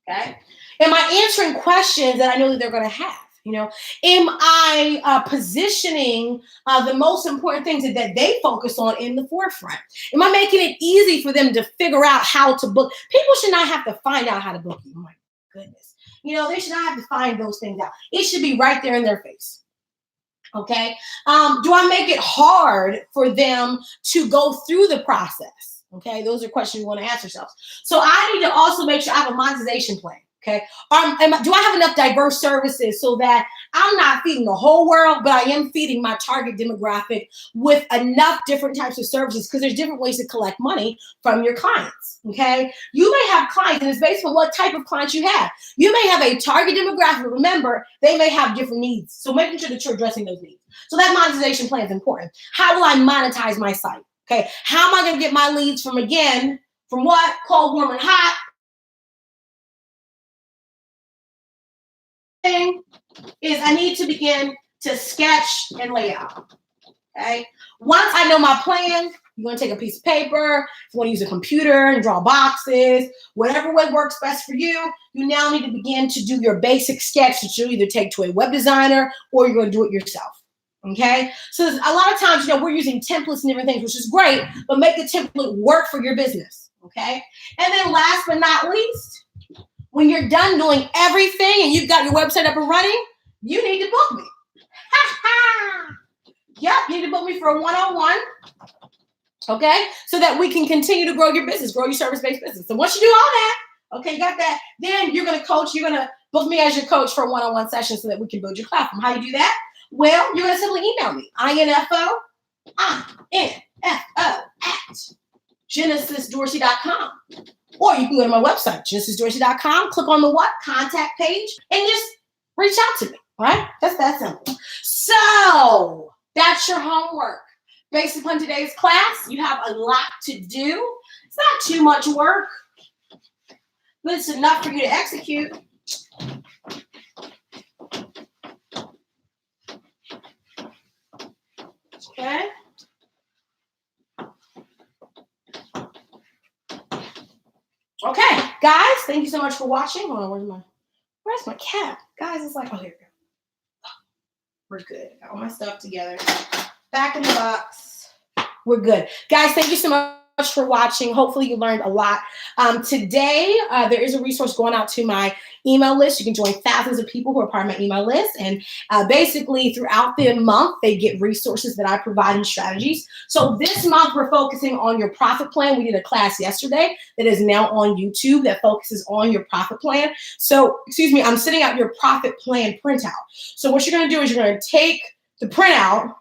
Okay? Am I answering questions that I know that they're going to have? Am I positioning the most important things that they focus on in the forefront? Am I making it easy for them to figure out how to book? People should not have to find out how to book you. Oh my goodness. They should not have to find those things out. It should be right there in their face. Okay. Do I make it hard for them to go through the process? Okay. Those are questions you want to ask yourselves. So I need to also make sure I have a monetization plan. Okay. Do I have enough diverse services so that I'm not feeding the whole world, but I am feeding my target demographic with enough different types of services? Because there's different ways to collect money from your clients. Okay. You may have clients, and it's based on what type of clients you have. You may have a target demographic. Remember, they may have different needs. So making sure that you're addressing those needs. So that monetization plan is important. How will I monetize my site? Okay. How am I going to get my leads from what? Cold, warm, and hot. Thing is I need to begin to sketch and lay out. Okay. Once I know my plan, you're going to take a piece of paper. If you want to use a computer and draw boxes, whatever way works best for you, you now need to begin to do your basic sketch that you'll either take to a web designer or you're going to do it yourself. Okay. So a lot of times, we're using templates and different things, which is great, but make the template work for your business. Okay. And then last but not least, when you're done doing everything and you've got your website up and running, you need to book me. Yep, you need to book me for a one-on-one. Okay, so that we can continue to grow your business, grow your service-based business. So once you do all that, okay, you got that, then you're going to coach, you're going to book me as your coach for a one-on-one session so that we can build your platform. How you do that? Well, you're going to simply email me, info at genesisdorsey.com. Or you can go to my website, genesisdorsey.com, click on the what? Contact page, and just reach out to me, right? That's that simple. So that's your homework. Based upon today's class, you have a lot to do. It's not too much work, but it's enough for you to execute. Okay? Okay, guys, thank you so much for watching. Hold on, where's my cap? Guys, it's like, oh, here we go. We're good. Got all my stuff together. Back in the box. We're good. Guys, thank you so much for watching. Hopefully you learned a lot. Today, there is a resource going out to my email list. You can join thousands of people who are part of my email list. And basically throughout the month, they get resources that I provide and strategies. So this month, we're focusing on your profit plan. We did a class yesterday that is now on YouTube that focuses on your profit plan. So, I'm sending out your profit plan printout. So what you're going to do is you're going to take the printout,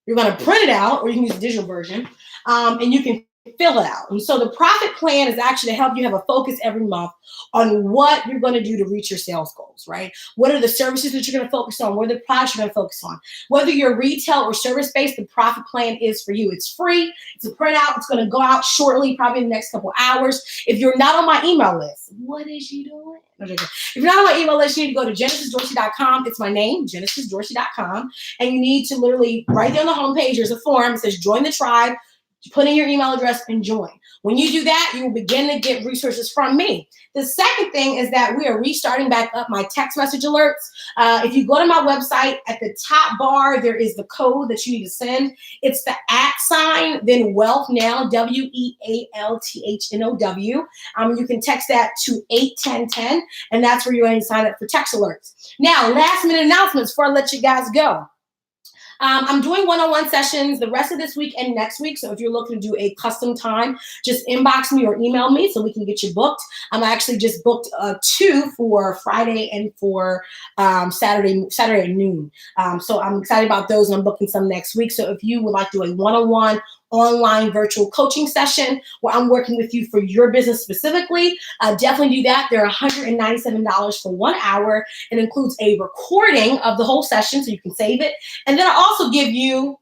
you're going to print it out, or you can use the digital version, and you can fill it out. And so the profit plan is actually to help you have a focus every month on what you're going to do to reach your sales goals, right? What are the services that you're going to focus on? What are the products you're going to focus on? Whether you're retail or service-based, the profit plan is for you. It's free. It's a printout. It's going to go out shortly, probably in the next couple hours. If you're not on my email list, what is you doing? If you're not on my email list, you need to go to genesisdorsey.com. It's my name, genesisdorsey.com. And you need to literally, right there on the homepage, there's a form. It says join the tribe. Put in your email address and join. When you do that, you will begin to get resources from me. The second thing is that we are restarting back up my text message alerts. If you go to my website, at the top bar, there is the code that you need to send. It's the @ then Wealth Now, WEALTHNOW. You can text that to 81010, and that's where you're going to sign up for text alerts. Now, last minute announcements before I let you guys go. I'm doing one-on-one sessions the rest of this week and next week. So if you're looking to do a custom time, just inbox me or email me so we can get you booked. I actually just booked 2 for Friday and for Saturday at noon. So I'm excited about those, and I'm booking some next week. So if you would like to do a one-on-one online virtual coaching session where I'm working with you for your business specifically, definitely do that. They're $197 for 1 hour. It includes a recording of the whole session so you can save it. And then I also give you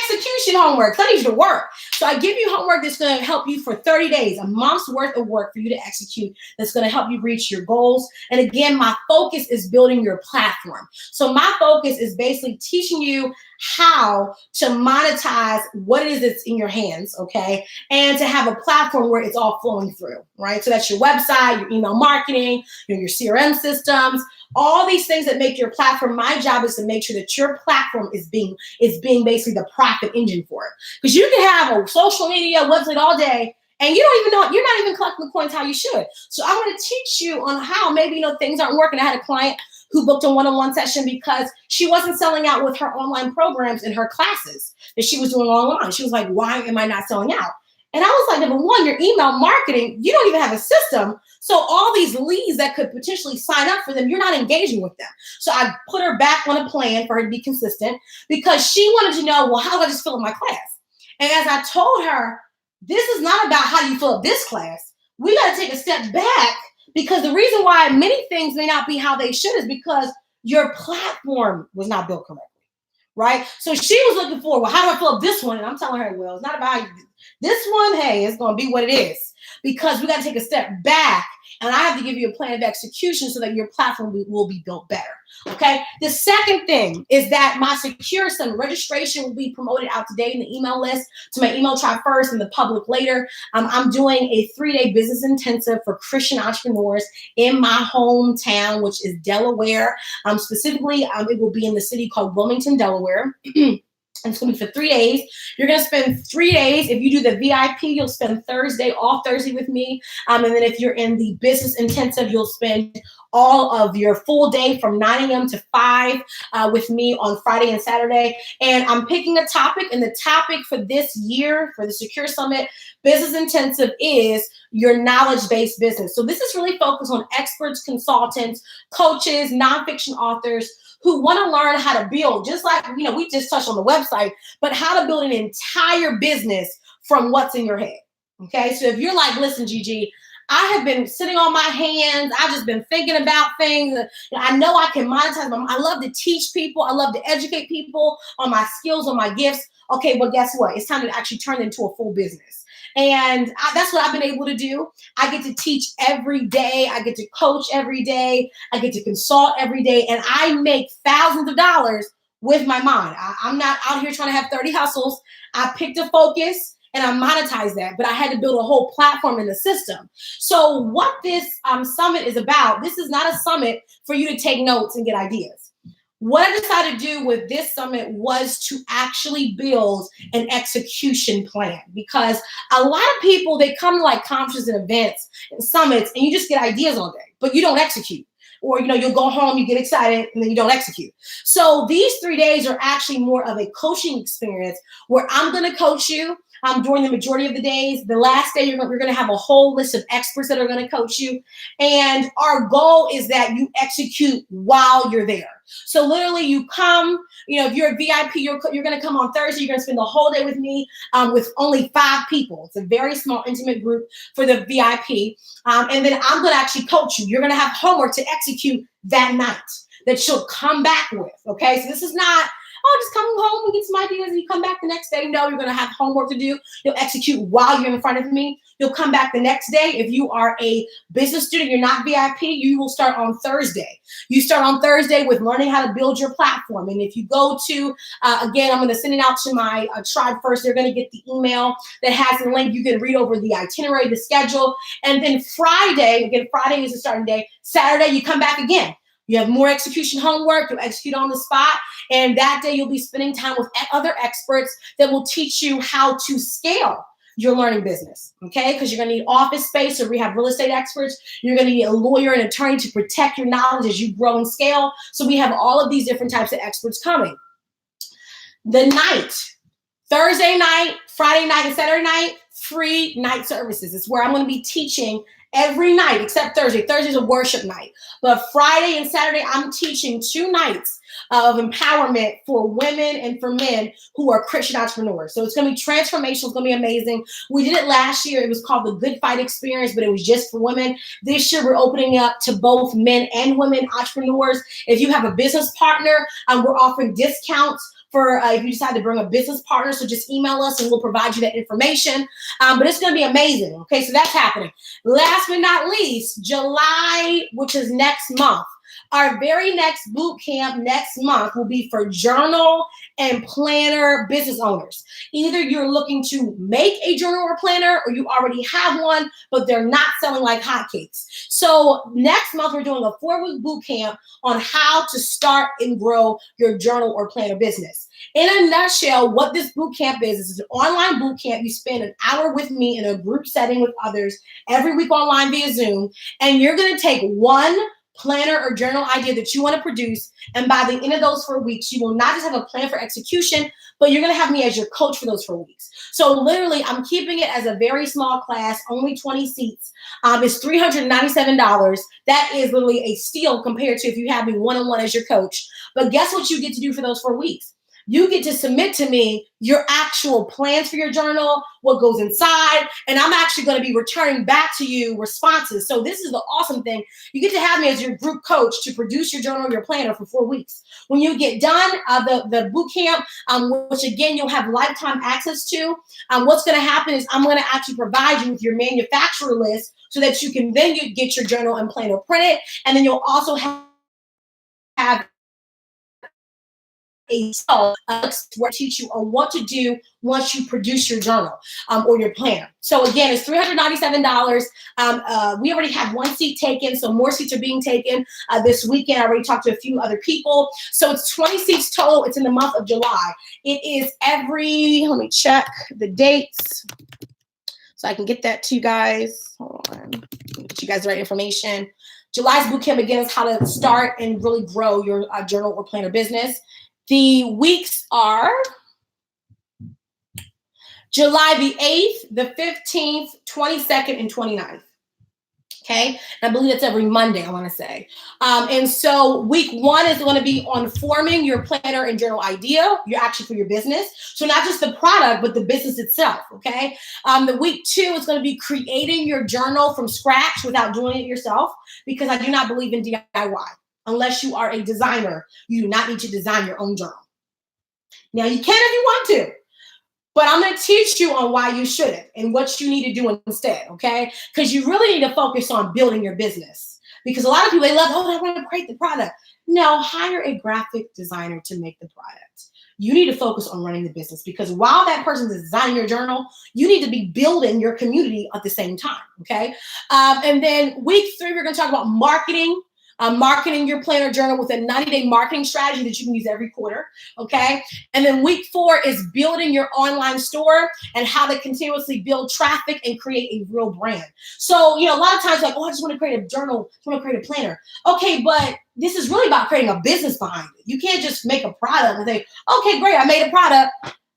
execution homework. I need you to work. So I give you homework that's going to help you for 30 days, a month's worth of work for you to execute that's going to help you reach your goals. And again, my focus is building your platform. So my focus is basically teaching you how to monetize what it is that's in your hands, okay? And to have a platform where it's all flowing through, right? So that's your website, your email marketing, your CRM systems, all these things that make your platform. My job is to make sure that your platform is being basically the profit engine for it. Because you can have a social media website all day and you don't even know, you're not even collecting the points how you should. So I'm going to teach you on how maybe, things aren't working. I had a client who booked a one-on-one session because she wasn't selling out with her online programs in her classes that she was doing online. She was like, why am I not selling out? And I was like, number one, your email marketing, you don't even have a system. So all these leads that could potentially sign up for them, you're not engaging with them. So I put her back on a plan for her to be consistent because she wanted to know, well, how do I just fill up my class? And as I told her, this is not about how you fill up this class. We got to take a step back because the reason why many things may not be how they should is because your platform was not built correctly. Right? So she was looking for, well, how do I fill up this one? And I'm telling her, well, it's not about you. This one, hey, it's going to be what it is because we got to take a step back and I have to give you a plan of execution so that your platform will be built better. Okay. The second thing is that my Secure Summit registration will be promoted out today in the email list to my email tribe first and the public later. I'm doing a 3-day business intensive for Christian entrepreneurs in my hometown, which is Delaware. Specifically, it will be in the city called Wilmington, Delaware. And it's going to be for 3 days. You're going to spend 3 days. If you do the VIP, you'll spend Thursday, all Thursday with me. And then if you're in the business intensive, you'll spend all of your full day from 9 a.m. to 5 with me on Friday and Saturday. And I'm picking a topic. And the topic for this year, for the Secure Summit Business Intensive, is your knowledge-based business. So this is really focused on experts, consultants, coaches, nonfiction authors who want to learn how to build, just like, we just touched on the website, but how to build an entire business from what's in your head. Okay. So if you're like, listen, Gigi, I have been sitting on my hands. I've just been thinking about things. I know I can monetize them. I love to teach people. I love to educate people on my skills, on my gifts. Okay, but guess what? It's time to actually turn it into a full business. And that's what I've been able to do. I get to teach every day. I get to coach every day. I get to consult every day. And I make thousands of dollars with my mind. I'm not out here trying to have 30 hustles. I picked a focus and I monetize that. But I had to build a whole platform in the system. So what this summit is about, this is not a summit for you to take notes and get ideas. What I decided to do with this summit was to actually build an execution plan, because a lot of people, they come to like conferences and events and summits and you just get ideas all day, but you don't execute. Or, you'll go home, you get excited, and then you don't execute. So these 3 days are actually more of a coaching experience where I'm going to coach you during the majority of the days. The last day, you're going to have a whole list of experts that are going to coach you. And our goal is that you execute while you're there. So literally you come, if you're a VIP, you're going to come on Thursday. You're going to spend the whole day with me with only 5 people. It's a very small, intimate group for the VIP. And then I'm going to actually coach you. You're going to have homework to execute that night that you'll come back with. Okay. So this is not, just come home and get some ideas and you come back the next day. No, you're going to have homework to do. You'll execute while you're in front of me. You'll come back the next day. If you are a business student, you're not VIP, you will start on Thursday. You start on Thursday with learning how to build your platform. And if you go to, again, I'm going to send it out to my tribe first. They're going to get the email that has the link. You can read over the itinerary, the schedule. And then Friday is the starting day. Saturday, you come back again. You have more execution homework. You'll execute on the spot. And that day you'll be spending time with other experts that will teach you how to scale your learning business. Okay. Because you're going to need office space, or we have real estate experts. You're going to need a lawyer and attorney to protect your knowledge as you grow and scale. So we have all of these different types of experts coming. The night, Thursday night, Friday night, and Saturday night, free night services. It's where I'm going to be teaching every night except Thursday. Thursday's a worship night. But Friday and Saturday, I'm teaching 2 nights of empowerment for women and for men who are Christian entrepreneurs. So it's going to be transformational. It's going to be amazing. We did it last year. It was called the Good Fight Experience, but it was just for women. This year, we're opening up to both men and women entrepreneurs. If you have a business partner, we're offering discounts for if you decide to bring a business partner. So just email us and we'll provide you that information. But it's going to be amazing. Okay, so that's happening. Last but not least, July, which is next month. Our very next boot camp next month will be for journal and planner business owners. Either you're looking to make a journal or planner, or you already have one, but they're not selling like hotcakes. So next month, we're doing a 4-week boot camp on how to start and grow your journal or planner business. In a nutshell, what this boot camp is an online boot camp. You spend an hour with me in a group setting with others every week online via Zoom, and you're going to take one planner or journal idea that you want to produce. And by the end of those 4 weeks, you will not just have a plan for execution, but you're going to have me as your coach for those 4 weeks. So literally, I'm keeping it as a very small class, only 20 seats. It's $397. That is literally a steal compared to if you have me one-on-one as your coach. But guess what you get to do for those 4 weeks? You get to submit to me your actual plans for your journal, what goes inside, and I'm actually going to be returning back to you responses. So this is the awesome thing. You get to have me as your group coach to produce your journal or your planner for 4 weeks. When you get done, the boot camp, which again, you'll have lifetime access to, what's going to happen is I'm going to actually provide you with your manufacturer list so that you can then get your journal and planner printed. And then you'll also have a where I teach you on what to do once you produce your journal or your planner. So again, it's $397. We already have one seat taken, so more seats are being taken this weekend. I already talked to a few other people. So it's 20 seats total. It's in the month of July. It is let me check the dates so I can get that to you guys. Hold on, get you guys the right information. July's bootcamp begins how to start and really grow your journal or planner business. The weeks are July the 8th, the 15th, 22nd, and 29th. Okay, and I believe it's every Monday, I want to say. And so week 1 is going to be on forming your planner and journal idea, for your business. So not just the product, but the business itself. Okay. The week 2 is going to be creating your journal from scratch without doing it yourself, because I do not believe in DIY. Unless you are a designer, you do not need to design your own journal. Now you can if you want to. But I'm going to teach you on why you shouldn't and what you need to do instead, okay? Because you really need to focus on building your business. Because a lot of people, they love, I want to create the product. No, hire a graphic designer to make the product. You need to focus on running the business, because while that person is designing your journal, you need to be building your community at the same time, okay? And then week 3, we're going to talk about marketing. Marketing your planner journal with a 90-day marketing strategy that you can use every quarter, okay? And then week 4 is building your online store and how to continuously build traffic and create a real brand. So, a lot of times like, I just want to create a journal, I want to create a planner. Okay, but this is really about creating a business behind it. You can't just make a product and think, okay, great, I made a product.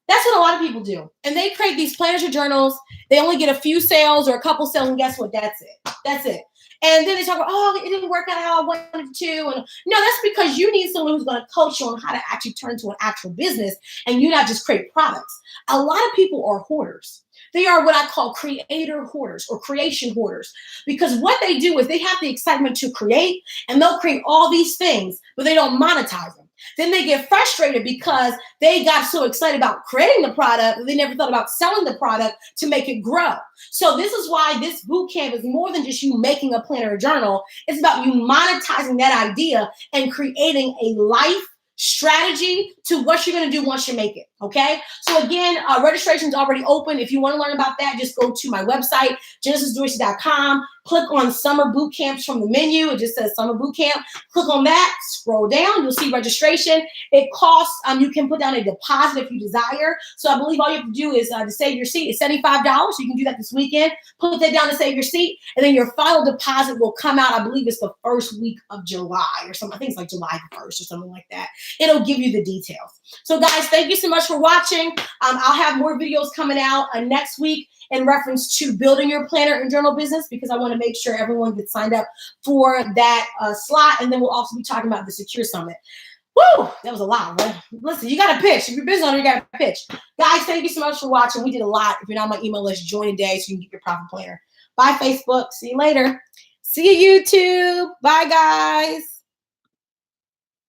That's what a lot of people do. And they create these planners or journals. They only get a few sales or a couple sales, and guess what? That's it. That's it. And then they talk about, it didn't work out how I wanted it to. And no, that's because you need someone who's going to coach you on how to actually turn into an actual business, and you not just create products. A lot of people are hoarders. They are what I call creator hoarders or creation hoarders, because what they do is they have the excitement to create, and they'll create all these things, but they don't monetize them. Then they get frustrated because they got so excited about creating the product that they never thought about selling the product to make it grow. So this is why this boot camp is more than just you making a planner or journal. It's about you monetizing that idea and creating a life strategy to what you're going to do once you make it. Okay. So again, registration is already open. If you want to learn about that, just go to my website, genesisdorsey.com. Click on summer boot camps from the menu. It just says summer boot camp. Click on that, scroll down, you'll see registration. It costs, you can put down a deposit if you desire. So I believe all you have to do is to save your seat. It's $75. So you can do that this weekend. Put that down to save your seat. And then your final deposit will come out, I believe it's the first week of July or something. I think it's like July 1st or something like that. It'll give you the details. So guys, thank you so much for watching. I'll have more videos coming out next week in reference to building your planner and journal business, because I want to make sure everyone gets signed up for that slot. And then we'll also be talking about the Secure Summit. Woo! That was a lot. Right? Listen, you got to pitch. If you're business owner, you got to pitch. Guys, thank you so much for watching. We did a lot. If you're not on my email list, join today so you can get your profit planner. Bye, Facebook. See you later. See you, YouTube. Bye, guys.